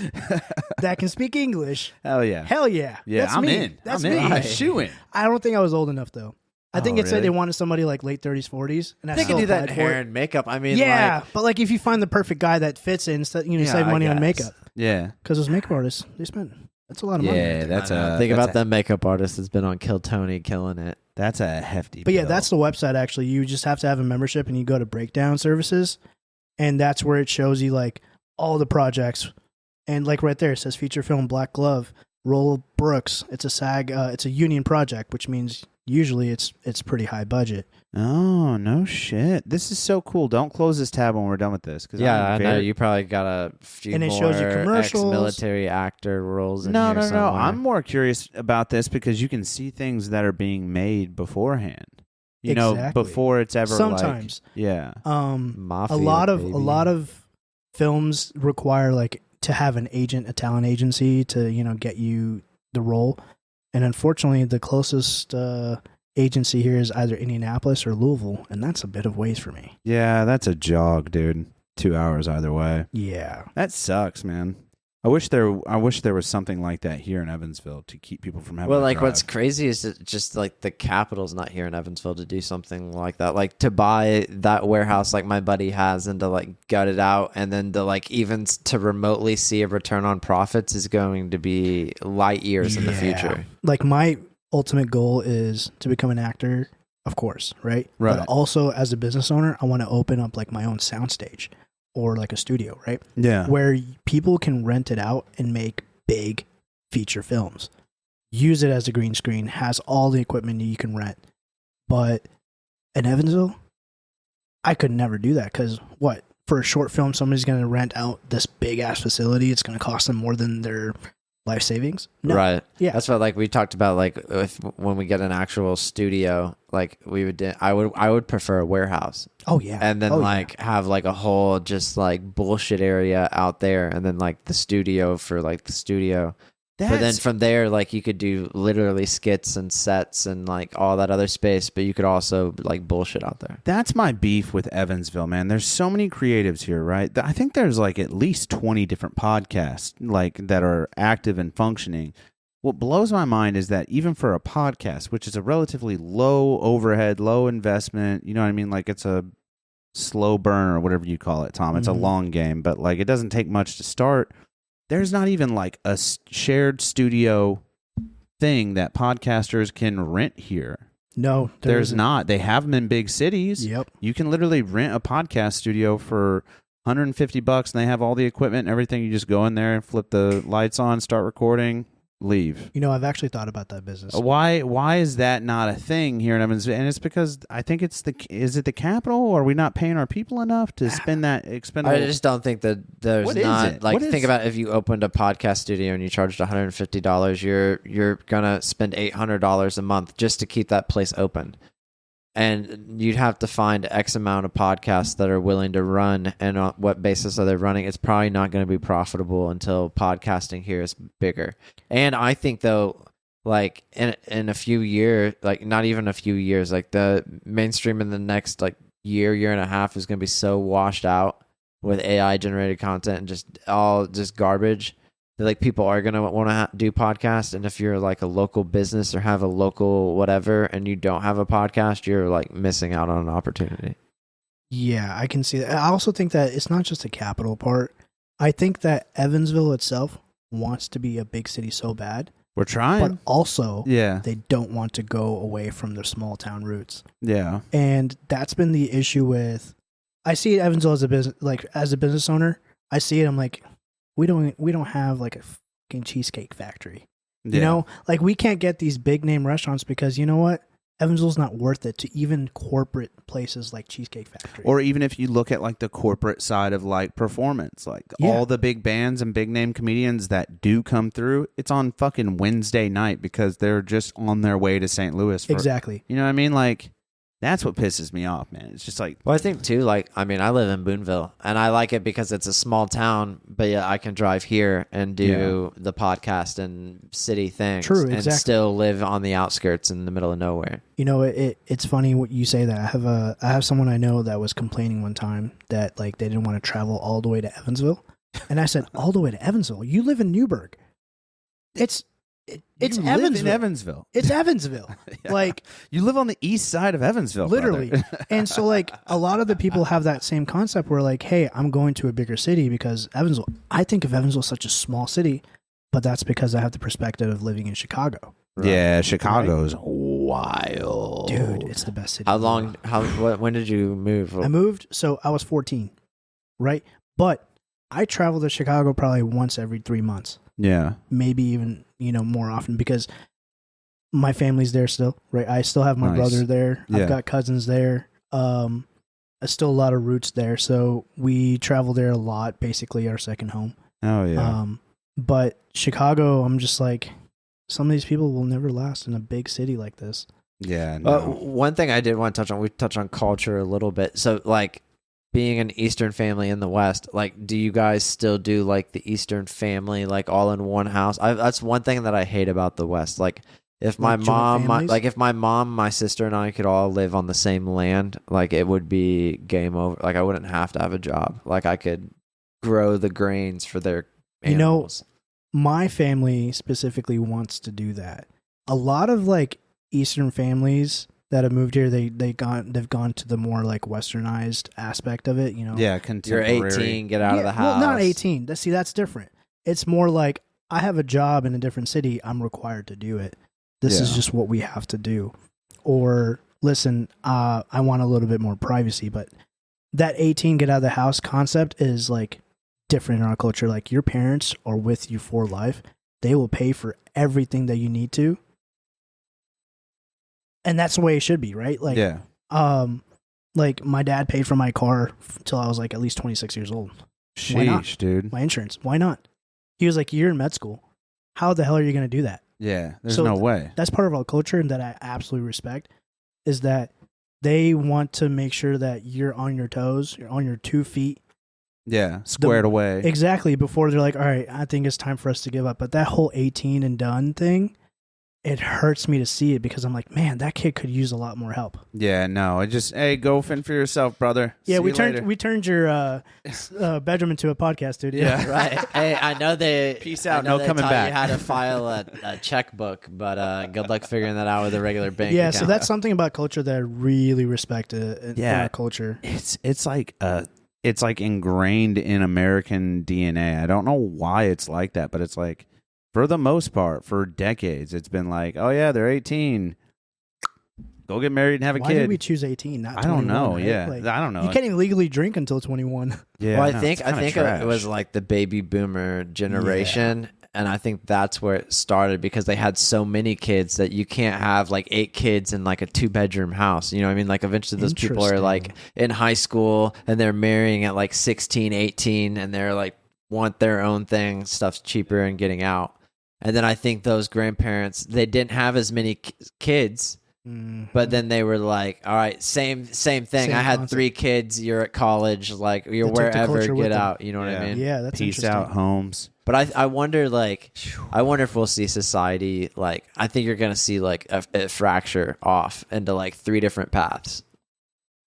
that can speak English. Hell yeah, yeah. That's I'm me. in. That's I'm me. I'm shooing. I don't think I was old enough though. I think it said really? they wanted somebody like late 30s, 40s, and They can do that in hair and makeup. I mean, yeah, like, but like if you find the perfect guy that fits in, you save money on makeup. Yeah, because those makeup artists, they spend that's a lot of money. Yeah, think about that makeup artist that's been on Kill Tony, killing it. That's a hefty. But yeah, bill. that's the website. Actually, you just have to have a membership, and you go to Breakdown Services, and that's where it shows you like all the projects, and like right there it says feature film Black Glove, Roll Brooks. It's a SAG. It's a union project, which means usually it's pretty high budget. Oh, no shit. This is so cool. Don't close this tab when we're done with this. Yeah, I know. You probably got a few and it more shows you commercials. ex-military actor roles in No. here somewhere. I'm more curious about this because you can see things that are being made beforehand. You know, before it's ever sometimes. Like, yeah. Mafia, a lot of films require like to have an agent, a talent agency to, get you the role. And unfortunately, the closest agency here is either Indianapolis or Louisville, and that's a bit of ways for me. Yeah, that's a jog, dude. 2 hours either way. Yeah. That sucks, man. I wish there was something like that here in Evansville to keep people from having. Well, to like drive. what's crazy is that just like the capital's not here in Evansville to do something like that. Like to buy that warehouse like my buddy has and to like gut it out and then to like even to remotely see a return on profits is going to be light years in the future. Like my ultimate goal is to become an actor, of course, right? But also as a business owner, I want to open up like my own soundstage or like a studio, right? Yeah. Where people can rent it out and make big feature films. Use it as a green screen, has all the equipment you can rent. But in Evansville, I could never do that because for a short film, somebody's going to rent out this big ass facility. It's going to cost them more than their life savings. No. Right. Yeah. That's what like we talked about. Like when we get an actual studio, like I would prefer a warehouse. Oh yeah. And then have like a whole just like bullshit area out there, and then like the studio for like the studio. But then from there, like you could do literally skits and sets and like all that other space, but you could also like bullshit out there. That's my beef with Evansville, man. There's so many creatives here, right? I think there's like at least 20 different podcasts like that are active and functioning. What blows my mind is that even for a podcast, which is a relatively low overhead, low investment, you know what I mean? Like it's a slow burn or whatever you call it, Tom. It's a long game, but like it doesn't take much to start. There's not even like a shared studio thing that podcasters can rent here. No, there's not. They have them in big cities. Yep. You can literally rent a podcast studio for $150 and they have all the equipment and everything. You just go in there and flip the lights on, start recording, leave. I've actually thought about that business. Why is that not a thing here in Evansville? And it's because I think is it the capital, or are we not paying our people enough to spend that expendable? I just don't think that there's What is not it? like What think about if you opened a podcast studio and you charged $150, you're gonna spend $800 a month just to keep that place open. And you'd have to find X amount of podcasts that are willing to run, and on what basis are they running? It's probably not going to be profitable until podcasting here is bigger. And I think though, like in a few years, like not even a few years, like the mainstream in the next like year and a half is going to be so washed out with AI generated content and just garbage. Like people are going to want to do podcasts, and if you're like a local business or have a local whatever and you don't have a podcast, you're like missing out on an opportunity. Yeah, I can see that. I also think that it's not just a capital part. I think that Evansville itself wants to be a big city so bad. We're trying. But also, yeah, they don't want to go away from their small town roots. Yeah. And that's been the issue with, I see Evansville as a business, like as a business owner, I see it, I'm like, we don't have like a fucking cheesecake factory. You know, like we can't get these big name restaurants because you know what? Evansville's not worth it to even corporate places like Cheesecake Factory. Or even if you look at like the corporate side of like performance, like all the big bands and big name comedians that do come through, it's on fucking Wednesday night because they're just on their way to St. Louis. Exactly. You know what I mean? Like, that's what pisses me off, man. It's just like... Well, I think, too, like, I mean, I live in Boonville, and I like it because it's a small town, but yeah, I can drive here and do the podcast and city things. True, and exactly. still live on the outskirts in the middle of nowhere. You know, it's funny what you say that. I have someone I know that was complaining one time that, like, they didn't want to travel all the way to Evansville. And I said, all the way to Evansville? You live in Newburgh. It's live Evansville. in Evansville. It's Evansville. Yeah. Like, you live on the east side of Evansville, literally. brother. And so, like, a lot of the people have that same concept where, like, hey, I'm going to a bigger city because Evansville. I think of Evansville as such a small city, but that's because I have the perspective of living in Chicago. Yeah, Chicago's wild. Dude, it's the best city. How long, when did you move? I moved, so I was 14, right? But I travel to Chicago probably once every 3 months. Yeah. Maybe even, you know, more often because my family's there still, right? I still have my brother there. Yeah. I've got cousins there. Still a lot of roots there. So we travel there a lot, basically our second home. Oh, yeah. But Chicago, I'm just like, some of these people will never last in a big city like this. Yeah. No. One thing I did want to touch on, we touched on culture a little bit. So, like, being an Eastern family in the West, like, do you guys still do like the Eastern family, like all in one house? That's one thing that I hate about the West. Like, if my Like joint mom, families? if my mom, my sister, and I could all live on the same land, like it would be game over. Like, I wouldn't have to have a job. Like, I could grow the grains for their animals. My family specifically wants to do that. A lot of like Eastern families that have moved here, they've gone to the more like westernized aspect of it. You know, Yeah, You're contemporary. 18, get out of the house. Well, not 18. That's different. It's more like I have a job in a different city. I'm required to do it. This is Yeah. just what we have to do. Or listen, I want a little bit more privacy, but that 18 get out of the house concept is like different in our culture. Like your parents are with you for life. They will pay for everything that you need to. And that's the way it should be, right? Like, Yeah. like my dad paid for my car till I was like at least 26 years old. Why not? Sheesh, dude. My insurance. Why not? He was like, you're in med school. How the hell are you going to do that? Yeah, there's So no way. That's part of our culture and that I absolutely respect is that they want to make sure that you're on your toes, you're on your 2 feet. Yeah, squared away. Exactly. Before they're like, all right, I think it's time for us to give up. But that whole 18 and done thing, it hurts me to see it because I'm like, man, that kid could use a lot more help. Yeah, no, hey, go fend for yourself, brother. Yeah, See we you later. turned your bedroom into a podcast studio. Yeah. Right. Hey, I know they. Peace out, I know no they coming taught back. You how to file a checkbook, but good luck figuring that out with a regular bank Yeah, account. so that's something about culture that I really respect in Yeah. our culture. It's like ingrained in American DNA. I don't know why it's like that, but it's like for the most part, for decades, it's been like, oh yeah, they're 18. Go get married and have a Why kid. did we choose 18, not 21? I don't know. right? Yeah, Like, I don't know. you can't even legally drink until 21. Yeah, Well, no, I think it's kinda it trash. was like the baby boomer generation, and I think that's where it started because they had so many kids that you can't have like 8 kids in like a 2-bedroom house. You know what I mean? Like eventually those people are like in high school and they're marrying at like 16, 18 and they're like want their own thing, stuff's cheaper and getting out. And then I think those grandparents, they didn't have as many kids. But then they were like, all right, same thing. Same I had concept. 3 kids. You're at college. Like, you're They took the wherever, culture with get them. out. You know what I mean? Yeah, that's Peace interesting. out, Holmes. But I wonder if we'll see society, like, I think you're going to see, like, a fracture off into, like, 3 different paths.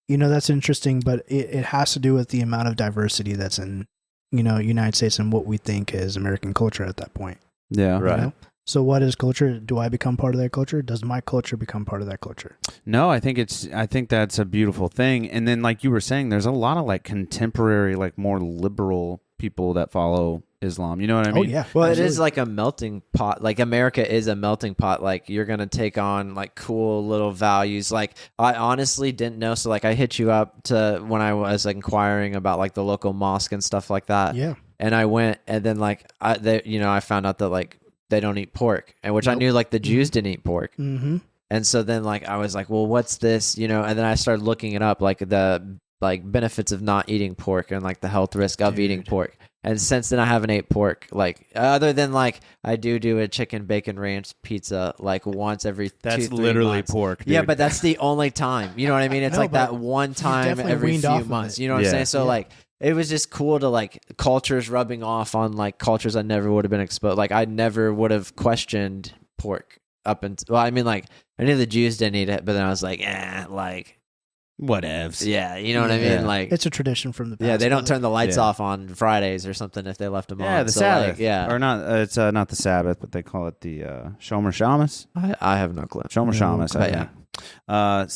You know, that's interesting, but it has to do with the amount of diversity that's in, you know, United States and what we think is American culture at that point. Yeah, Right. You know? So what is culture? Do I become part of that culture? Does my culture become part of that culture? No, I think that's a beautiful thing. And then, like you were saying, there's a lot of like contemporary, like more liberal people that follow Islam. You know what I mean? Oh yeah. Well, absolutely. it is like a melting pot. Like, America is a melting pot. Like, you're going to take on, like, cool little values. Like, I honestly didn't know. So, like, I hit you up to when I was like, inquiring about, like, the local mosque and stuff like that. Yeah. And I went, and then, like, I found out that, like, they don't eat pork, and which I Nope. knew like the Jews didn't eat pork. Mm-hmm. And so then like I was like, well, what's this? And then I started looking it up, like the benefits of not eating pork and like the health risk of eating pork. And since then I haven't ate pork, like other than like I do a chicken bacon ranch pizza like once every That's 2-3 literally months. pork, dude. Yeah, but that's the only time. You know what I mean? It's No, like but that one time definitely every weaned few off of months. it. You know what I'm Yeah. saying? So like it was just cool to like cultures rubbing off on like cultures I never would have been exposed. Like I never would have questioned pork up until, well, I mean like I knew the Jews didn't eat it, but then I was like, like Whatevs. yeah, you know what I Yeah. mean? Like It's a tradition from the past. yeah, they don't but- turn the lights Yeah. off on Fridays or something if they left them on. Yeah, the So, Sabbath. like, yeah, Or not, it's not the Sabbath, but they call it the Shomer Shamas. I have no clue. Shomer Shamas, But I think.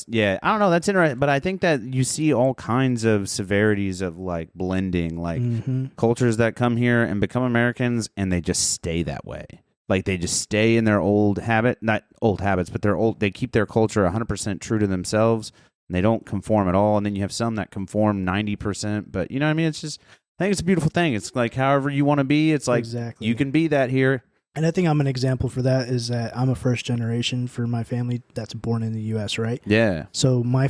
Yeah, I don't know. That's interesting. But I think that you see all kinds of severities of like blending, like Mhm. cultures that come here and become Americans and they just stay that way. Like they just stay in their old habit, not old habits, but they keep their culture 100% true to themselves. And they don't conform at all. And then you have some that conform 90%. But you know what I mean? It's just, I think it's a beautiful thing. It's like however you want to be. It's like Exactly. you can be that here. And I think I'm an example for that is that I'm a first generation for my family that's born in the U.S., right? Yeah. So my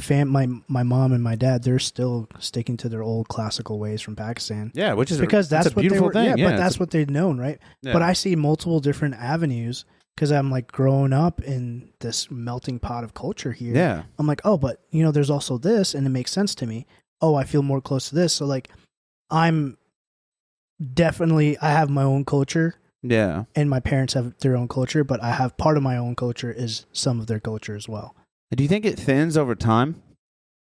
mom and my dad, they're still sticking to their old classical ways from Pakistan. Yeah, which is Because that's a what beautiful they were, thing. Yeah, but that's what they've known, right? Yeah. But I see multiple different avenues because I'm like growing up in this melting pot of culture here. Yeah. I'm like, oh, but there's also this, and it makes sense to me. Oh, I feel more close to this. So like, I have my own culture. Yeah. And my parents have their own culture, but I have part of my own culture is some of their culture as well. Do you think it thins over time?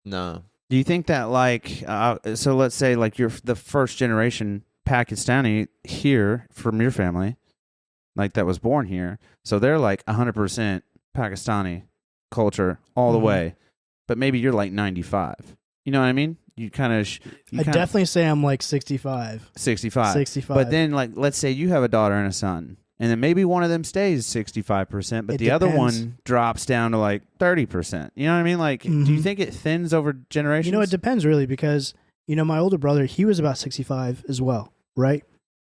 No. Do you think that like so let's say like you're the first generation Pakistani here from your family, like that was born here, so they're like 100% Pakistani culture all the Mhm. way, but maybe you're like 95. You know what I mean? You kind of I definitely say I'm like 65. 65. 65. But then like let's say you have a daughter and a son, and then maybe one of them stays 65%, but It the other depends. one drops down to like 30%. You know what I mean? Like do you Mhm. think it thins over generations? it depends really because, my older brother, he was about 65 as well, right?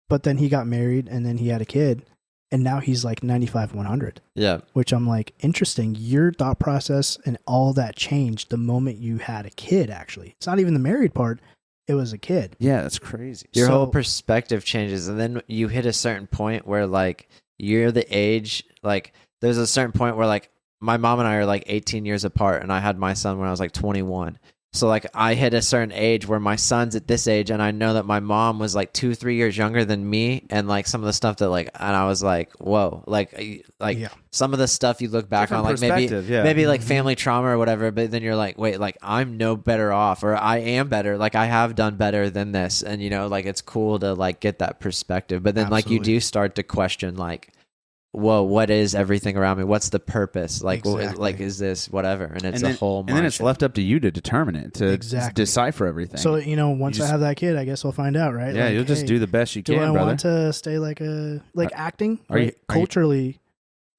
But then he got married and then he had a kid and now he's like 95, 100, Yeah. which I'm like, interesting. Your thought process and all that changed the moment you had a kid, actually. It's not even the married part. It was a kid. Yeah, that's crazy. Your So- whole perspective changes, and then you hit a certain point where like you're the age, like there's a certain point where like my mom and I are like 18 years apart, and I had my son when I was like 21. So like I hit a certain age where my son's at this age, and I know that my mom was like 2-3 years younger than me, and like some of the stuff that like, and I was like, whoa, like Yeah. some of the stuff you look back Different on, like maybe perspective, yeah. maybe like Mhm. family trauma or whatever, but then you're like, wait, like I'm no better off, or I am better, like I have done better than this, and like it's cool to like get that perspective, but then like you Absolutely. do start to question like, whoa, what is everything around me? What's the purpose? Like, Exactly. like is this whatever? And it's and a whole. and then it's mindset. left up to you to determine it, to Exactly. decipher everything. So, once just- I have that kid, I guess we'll find out, right? yeah, Like, you'll just hey, do the best you do can, I brother. want to stay like acting? are you- Right? Culturally,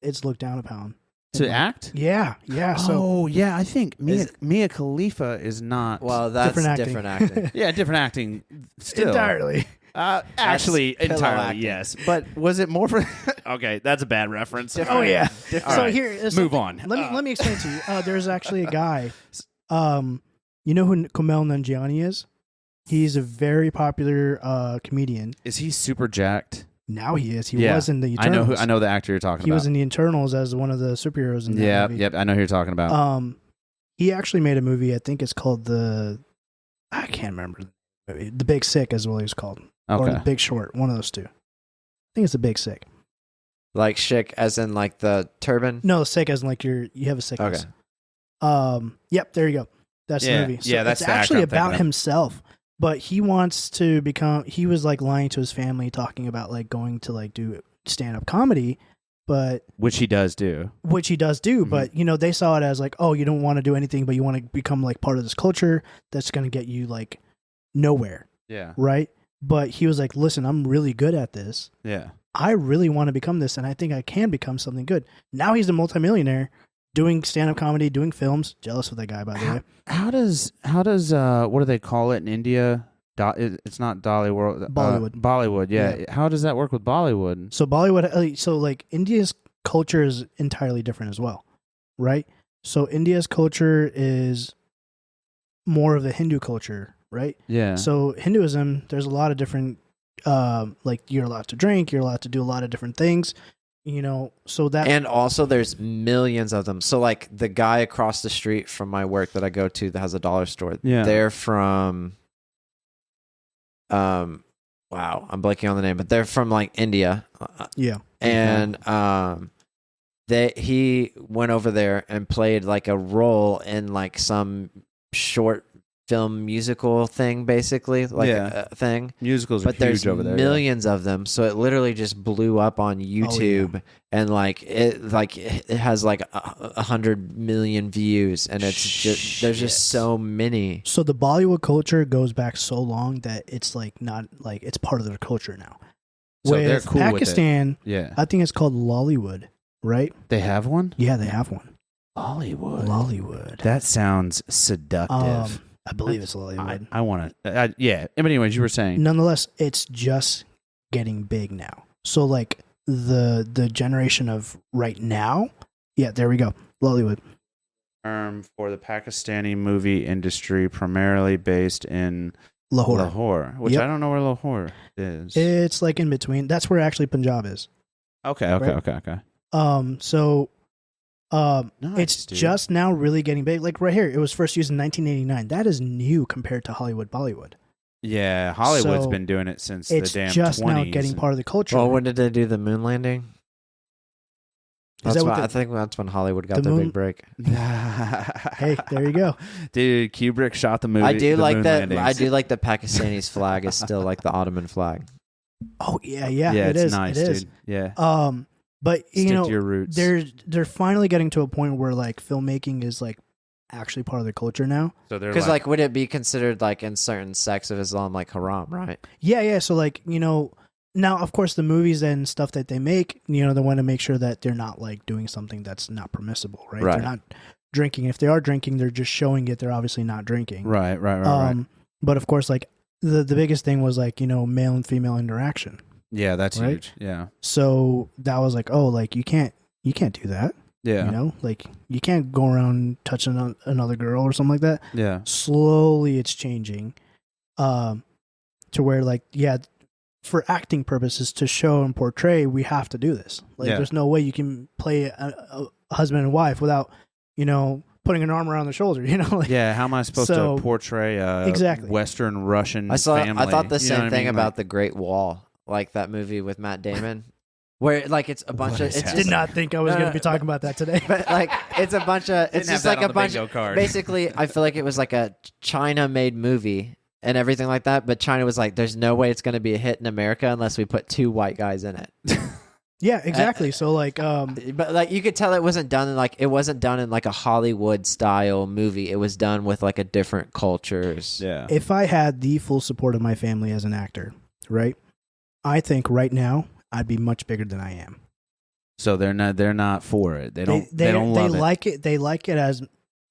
it's looked down upon. to act? Yeah, yeah. So Oh, yeah, I think Is- Mia Khalifa is not. well, that's different acting. yeah, different acting still. entirely. Actually, pillow entirely, acting. yes. But was it more for... Okay, that's a bad reference. Oh yeah. All So right, here, move on. Let me explain to you. There's actually a guy. You know who Kumail Nanjiani is? He's a very popular comedian. Is he super jacked? Now he is. He Yeah, was in the Eternals. I know the actor you're talking He about. was in the Eternals as one of the superheroes in that Yeah, movie. yep, I know who you're talking about. He actually made a movie. I think it's called I can't remember the movie. The Big Sick is what it was called, or Okay. The Big Short. One of those two. I think it's The Big Sick. Like Schick, as in like the turban. No, sick as in like you have a sickness. Okay. Yep, there you go. That's Yeah, the movie. So yeah, that's it's the actor actually I'm thinking about of. himself, but he wants to become. He was like lying to his family, talking about like going to like do stand up comedy, but Which he does do. which he does do. Mhm. But they saw it as like, oh, you don't want to do anything, but you want to become like part of this culture that's going to get you like nowhere, Yeah. right? But he was like, listen, I'm really good at this. Yeah. I really want to become this, and I think I can become something good. Now he's a multimillionaire doing stand-up comedy, doing films. Jealous of that guy, by the way. How does what do they call it in India? It's not Dolly World. Bollywood. Bollywood, yeah. How does that work with Bollywood? So Bollywood, so like India's culture is entirely different as well, right? So India's culture is more of a Hindu culture, right? Yeah. So Hinduism, there's a lot of different, like you're allowed to drink, you're allowed to do a lot of different things, so that. And also there's millions of them. So like the guy across the street from my work that I go to that has a dollar store, they're from, wow, I'm blanking on the name, but they're from like India. Yeah. And, he went over there and played like a role in like some short film musical thing, basically, like a thing. Musicals are but huge there's over there. millions of them, so it literally just blew up on YouTube, and like it has like 100 million views, and it's just there's just so many. So the Bollywood culture goes back so long that it's like not like it's part of their culture now. So they're cool Pakistan, with it. Yeah. I think it's called Lollywood, right? They have one? Yeah, they have one. Lollywood. That sounds seductive. I believe it's Lollywood. I want to. Yeah. But anyways, you were saying. Nonetheless, it's just getting big now. So like the generation of right now. Yeah, there we go. Lollywood. For the Pakistani movie industry, primarily based in Lahore, which I don't know where Lahore is. It's like in between. That's where actually Punjab is. Okay. So nice, it's dude. just now really getting big. Like right here, it was first used in 1989. That is new compared to Hollywood, Bollywood. Yeah, Hollywood's been doing it since the damn 20s. It's just now getting part of the culture. Well, when did they do the moon landing? I think that's when Hollywood got their big break. Hey, there you go, dude. Kubrick shot the movie. I do like that. Landings. I do like the Pakistani's flag is still like the Ottoman flag. Oh yeah, it's is. nice, it is. dude. Yeah. But Stick to your roots. they're finally getting to a point where like filmmaking is like actually part of the culture now. So they're because like, would it be considered like in certain sects of Islam like haram, right? Yeah. So like now of course the movies and stuff that they make, they want to make sure that they're not like doing something that's not permissible, right? They're not drinking. If they are drinking, they're just showing it. They're obviously not drinking. Right. But of course, like the biggest thing was like male and female interaction. Yeah, that's huge. Yeah. So that was like, oh, like you can't do that. Yeah. Like you can't go around touching another girl or something like that. Yeah. Slowly it's changing to where like, for acting purposes to show and portray, we have to do this. Like there's no way you can play a husband and wife without, putting an arm around the shoulder, like, how am I supposed to portray a Western Russian family? I thought the same thing about like, The Great Wall. Like that movie with Matt Damon, where like it's a bunch of. Did not think I was going to be talking about that today. But like it's a bunch of. It's just like a bunch. Basically, I feel like it was like a China-made movie and everything like that. But China was like, "There's no way it's going to be a hit in America unless we put 2 white guys in it." Yeah, exactly. So like, but like you could tell it wasn't done in like a Hollywood style movie. It was done with like a different cultures. Yeah. If I had the full support of my family as an actor, right? I think right now I'd be much bigger than I am. So they're not for it. They don't love it. They like it as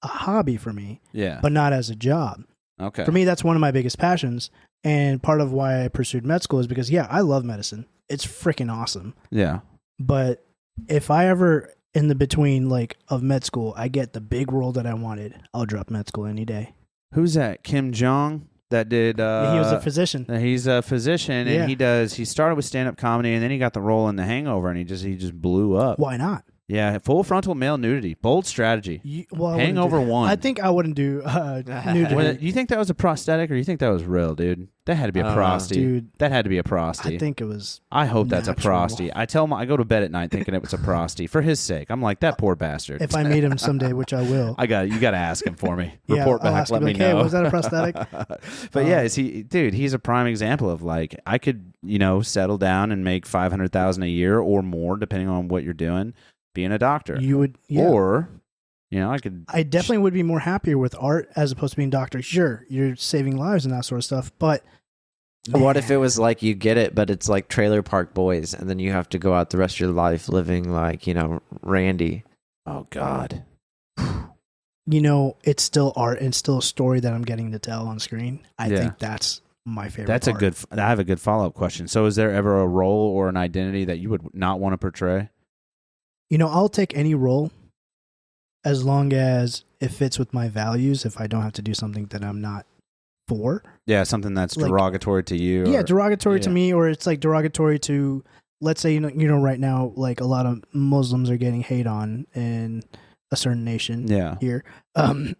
a hobby for me. Yeah. But not as a job. Okay. For me, that's one of my biggest passions, and part of why I pursued med school is because I love medicine. It's freaking awesome. Yeah. But if I ever in the between like of med school, I get the big role that I wanted, I'll drop med school any day. Who's that? Kim Jong? That did. He was a physician. He's a physician, and he started with stand-up comedy, and then he got the role in The Hangover, and he just blew up. Why not? Yeah, full frontal male nudity, bold strategy. Hangover 1. I think I wouldn't do nudity. You think that was a prosthetic, or you think that was real, dude? That had to be a prosty. Dude, that had to be a prosty. I think it was. I hope that's a natural. prosty. I go to bed at night thinking it was a prosty for his sake. I'm like, that poor bastard. If I meet him someday, which I will, you got to ask him for me. Yeah, Report back. Let me know. Hey, was that a prosthetic? But he's a prime example of like I could settle down and make $500,000 a year or more depending on what you're doing, being a doctor. You would, or. I could. I definitely would be more happier with art as opposed to being doctor. Sure, you're saving lives and that sort of stuff, but what if it was like you get it, but it's like Trailer Park Boys, and then you have to go out the rest of your life living like Randy? Oh God. It's still art and still a story that I'm getting to tell on screen. I think that's my favorite. That's part. I have a good follow-up question. So is there ever a role or an identity that you would not want to portray? I'll take any role as long as it fits with my values. If I don't have to do something that I'm not for. Yeah, something that's Like, derogatory to you. Yeah, or, derogatory to yeah. me, or it's like derogatory to, let's say, right now, like a lot of Muslims are getting hate on in a certain nation Yeah. here. Right.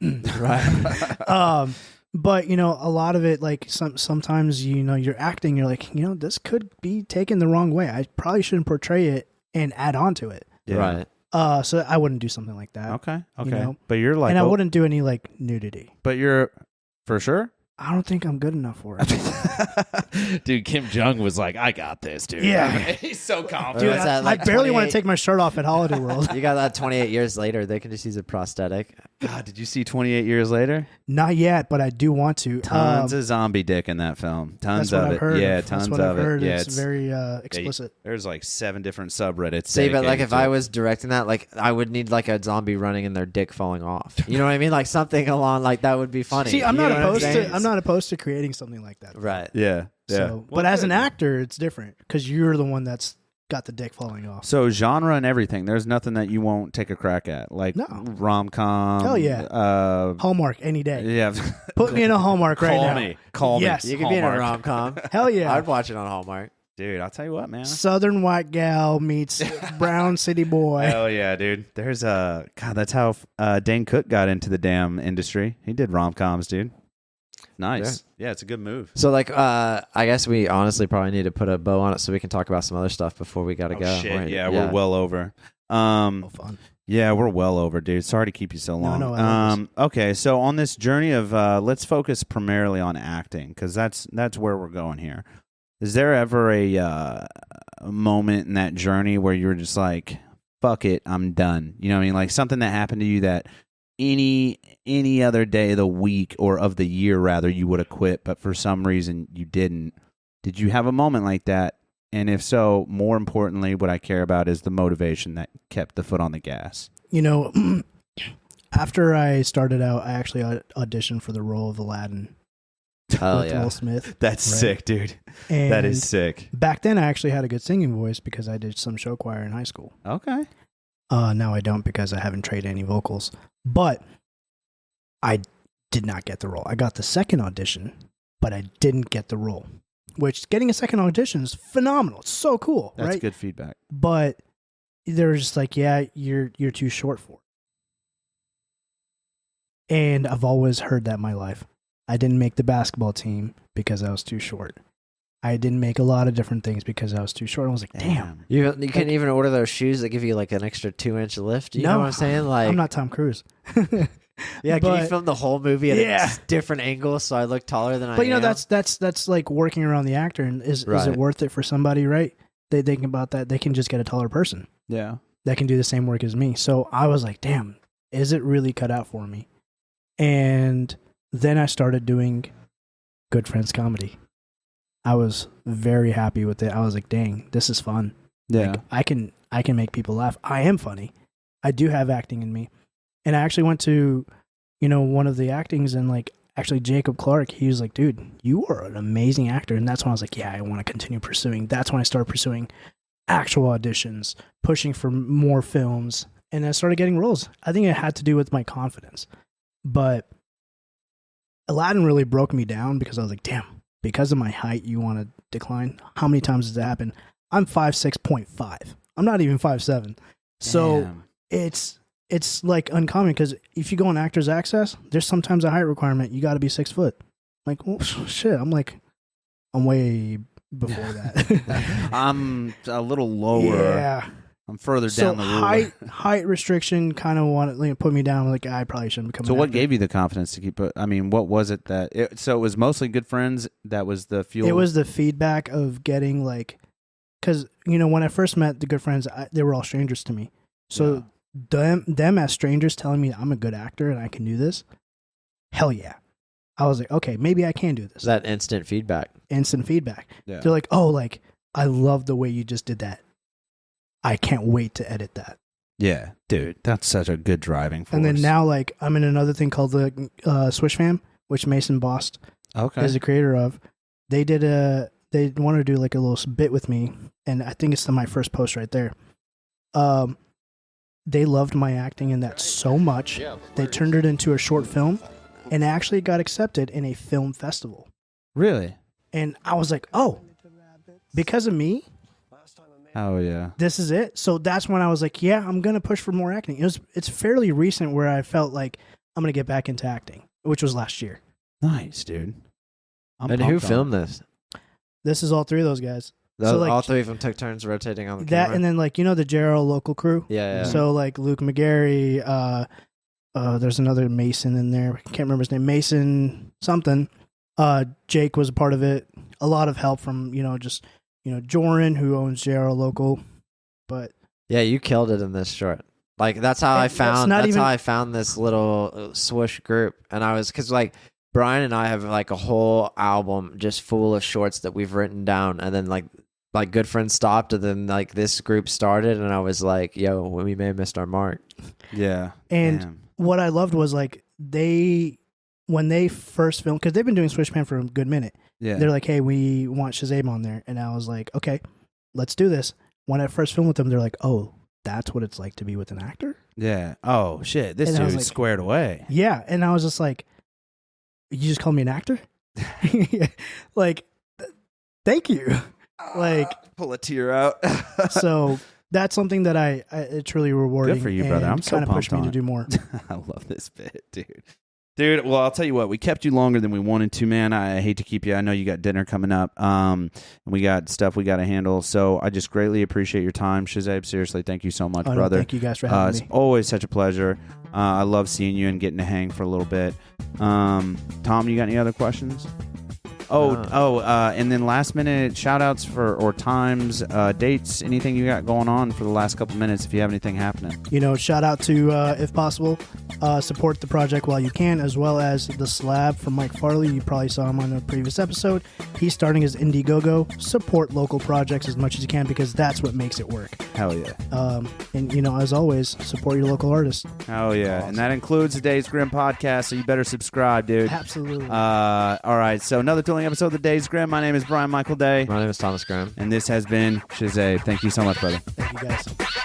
But a lot of it, like sometimes you're acting, you're like, this could be taken the wrong way. I probably shouldn't portray it and add on to it. Yeah. Right. So I wouldn't do something like that. Okay. know? But you're like, And I wouldn't do any like nudity. But you're for sure. I don't think I'm good enough for it. Dude, Kim Jong was like, I got this, dude. Yeah. He's so confident. Dude, What's that, I like barely want 28 to take my shirt off at Holiday World. You got that 28 years later. They can just use a prosthetic. God, did you see 28 years later? Not yet, but I do want to. Tons of zombie dick in that film. Tons That's what of I've it. heard. Yeah, That's tons what of I've heard. it. Yeah, It's very explicit. There's like 7 different subreddits. See, but like dedicated if to I it. was directing that, like I would need like a zombie running and their dick falling off. You know what I mean? Like something along like that would be funny. See, I'm You not know what opposed saying? to. I'm not opposed to creating something like that. Right. Yeah. Yeah. So, but as an actor, it's different because you're the one that's got the dick falling off. So genre and everything. There's nothing that you won't take a crack at. Like No. rom-com. Hell yeah. Hallmark any day. Yeah. Put me in a Hallmark right Call now. me. Call Yes. me. You could be in a Hallmark. rom com. Hell yeah. I'd watch it on Hallmark. Dude, I'll tell you what, man. Southern white gal meets brown city boy. Hell yeah, dude. There's God, that's how Dane Cook got into the damn industry. He did rom-coms, dude. Nice. Yeah, it's a good move. So like, I guess we honestly probably need to put a bow on it so we can talk about some other stuff before we gotta go. Shit, Right. yeah, we're well over. Oh, fun. Yeah, we're well over, dude. Sorry to keep you so long. No, I love this. Okay, so on this journey of let's focus primarily on acting because that's where we're going here. Is there ever a moment in that journey where you were just like, "Fuck it, I'm done"? You know what I mean? Like something that happened to you that any other day of the week or of the year rather you would have quit, but for some reason you didn't. Did you have a moment like that? And if so, more importantly, what I care about is the motivation that kept the foot on the gas. After I started out, I actually auditioned for the role of Aladdin Oh with yeah. Will Smith. That's Right. sick, dude. And That is sick. back then, I actually had a good singing voice because I did some show choir in high school. Okay. Now I don't because I haven't trained any vocals. But I did not get the role. I got the second audition, but I didn't get the role. Which getting a second audition is phenomenal. It's so cool, That's right? good feedback. But they were just like, yeah, you're too short for it. And I've always heard that in my life. I didn't make the basketball team because I was too short. I didn't make a lot of different things because I was too short. I was like, damn. You couldn't even order those shoes that give you like an extra 2-inch lift. You know what I'm saying? Like I'm not Tom Cruise. Yeah, can you But- film the whole movie at Yeah. a different angle so I look taller than I am? But that's like working around the actor, and is Right. it worth it for somebody? Right? They think about that. They can just get a taller person Yeah. that can do the same work as me. So I was like, damn, is it really cut out for me? And then I started doing Good Friends comedy. I was very happy with it. I was like, dang, this is fun. Yeah. Like, I can make people laugh. I am funny. I do have acting in me. And I actually went to, one of the actings, and like actually Jacob Clark, he was like, dude, you are an amazing actor. And that's when I was like, yeah, I want to continue pursuing. That's when I started pursuing actual auditions, pushing for more films. And I started getting roles. I think it had to do with my confidence. But Aladdin really broke me down because I was like, damn, because of my height, you want to decline? How many times does that happen? I'm 5'6.5". I'm not even 5'7". So Damn. it's like uncommon because if you go on Actors Access, there's sometimes a height requirement. You got to be 6 foot. Like, well, shit. I'm way before that. I'm a little lower. Yeah. I'm further So down the ruler. height restriction kind of put me down. Like, I probably shouldn't become. So an what actor. gave you the confidence to keep it? I mean, what was it that? So it was mostly Good Friends. That was the fuel. It was the feedback of getting like, because when I first met the Good Friends, they were all strangers to me. So them as strangers telling me I'm a good actor and I can do this, hell yeah. I was like, okay, maybe I can do this. That instant feedback. Instant feedback. Yeah. They're like, oh, like I love the way you just did that. I can't wait to edit that. Yeah, dude, that's such a good driving force. And then now, like, I'm in another thing called the Swish Fam, which Mason Bost okay, is the creator of. they wanted to do like a little bit with me, and I think it's my first post right there. They loved my acting in that so much, they turned it into a short film, and actually got accepted in a film festival. Really? And I was like, oh, because of me, Oh yeah. this is it. So that's when I was like, yeah, I'm gonna push for more acting. It's fairly recent where I felt like I'm gonna get back into acting, which was last year. Nice, dude. I'm And who pumped on filmed this? This is all three of those guys. So, like, all three of them took turns rotating on the that, camera. and then like the JRL local crew. Yeah. So like Luke McGarry, there's another Mason in there. I can't remember his name. Mason something. Jake was a part of it. A lot of help from Joran, who owns JRL local. But Yeah, you killed it in this short. Like that's how I And that's found. not That's even- how I found this little swoosh group, and I was because like Brian and I have like a whole album just full of shorts that we've written down, and then like Good Friends stopped, and then like this group started, and I was like, "Yo, we may have missed our mark." Yeah. And Damn. what I loved was like when they first filmed, because they've been doing Swishpan for a good minute. Yeah. They're like, hey, we want Shahzaib on there. And I was like, okay, let's do this. When I first filmed with them, they're like, oh, that's what it's like to be with an actor? Yeah. Oh shit. This And I was dude's like- squared away. Yeah. And I was just like, you just call me an actor? Like, thank you. Like, Pull a tear out. so that's something that it's really rewarding. Good for you, brother. and I'm so kinda pushed pumped me on to it. do more. I love this bit, dude. Dude, well, I'll tell you what. We kept you longer than we wanted to, man. I hate to keep you. I know you got dinner coming up. And we got stuff we got to handle. So I just greatly appreciate your time, Shahzaib. Seriously, thank you so much, Oh, no, brother. thank you guys for having It's me. always such a pleasure. I love seeing you and getting to hang for a little bit. Tom, you got any other questions? And then last minute shout outs or times, dates, anything you got going on for the last couple minutes if you have anything happening. Shout out to, if possible, support the project while you can, as well as The Slab from Mike Farley. You probably saw him on a previous episode. He's starting his Indiegogo. Support local projects as much as you can because that's what makes it work. Hell yeah. And as always, support your local artists. Hell yeah. Awesome. And that includes the Days Grimm podcast, so you better subscribe, dude. Absolutely. All right, so another thrilling episode of the Days Grimm. My name is Brian Michael Day. My name is Thomas Graham. And this has been Shahzaib. Thank you so much, brother. Thank you, guys.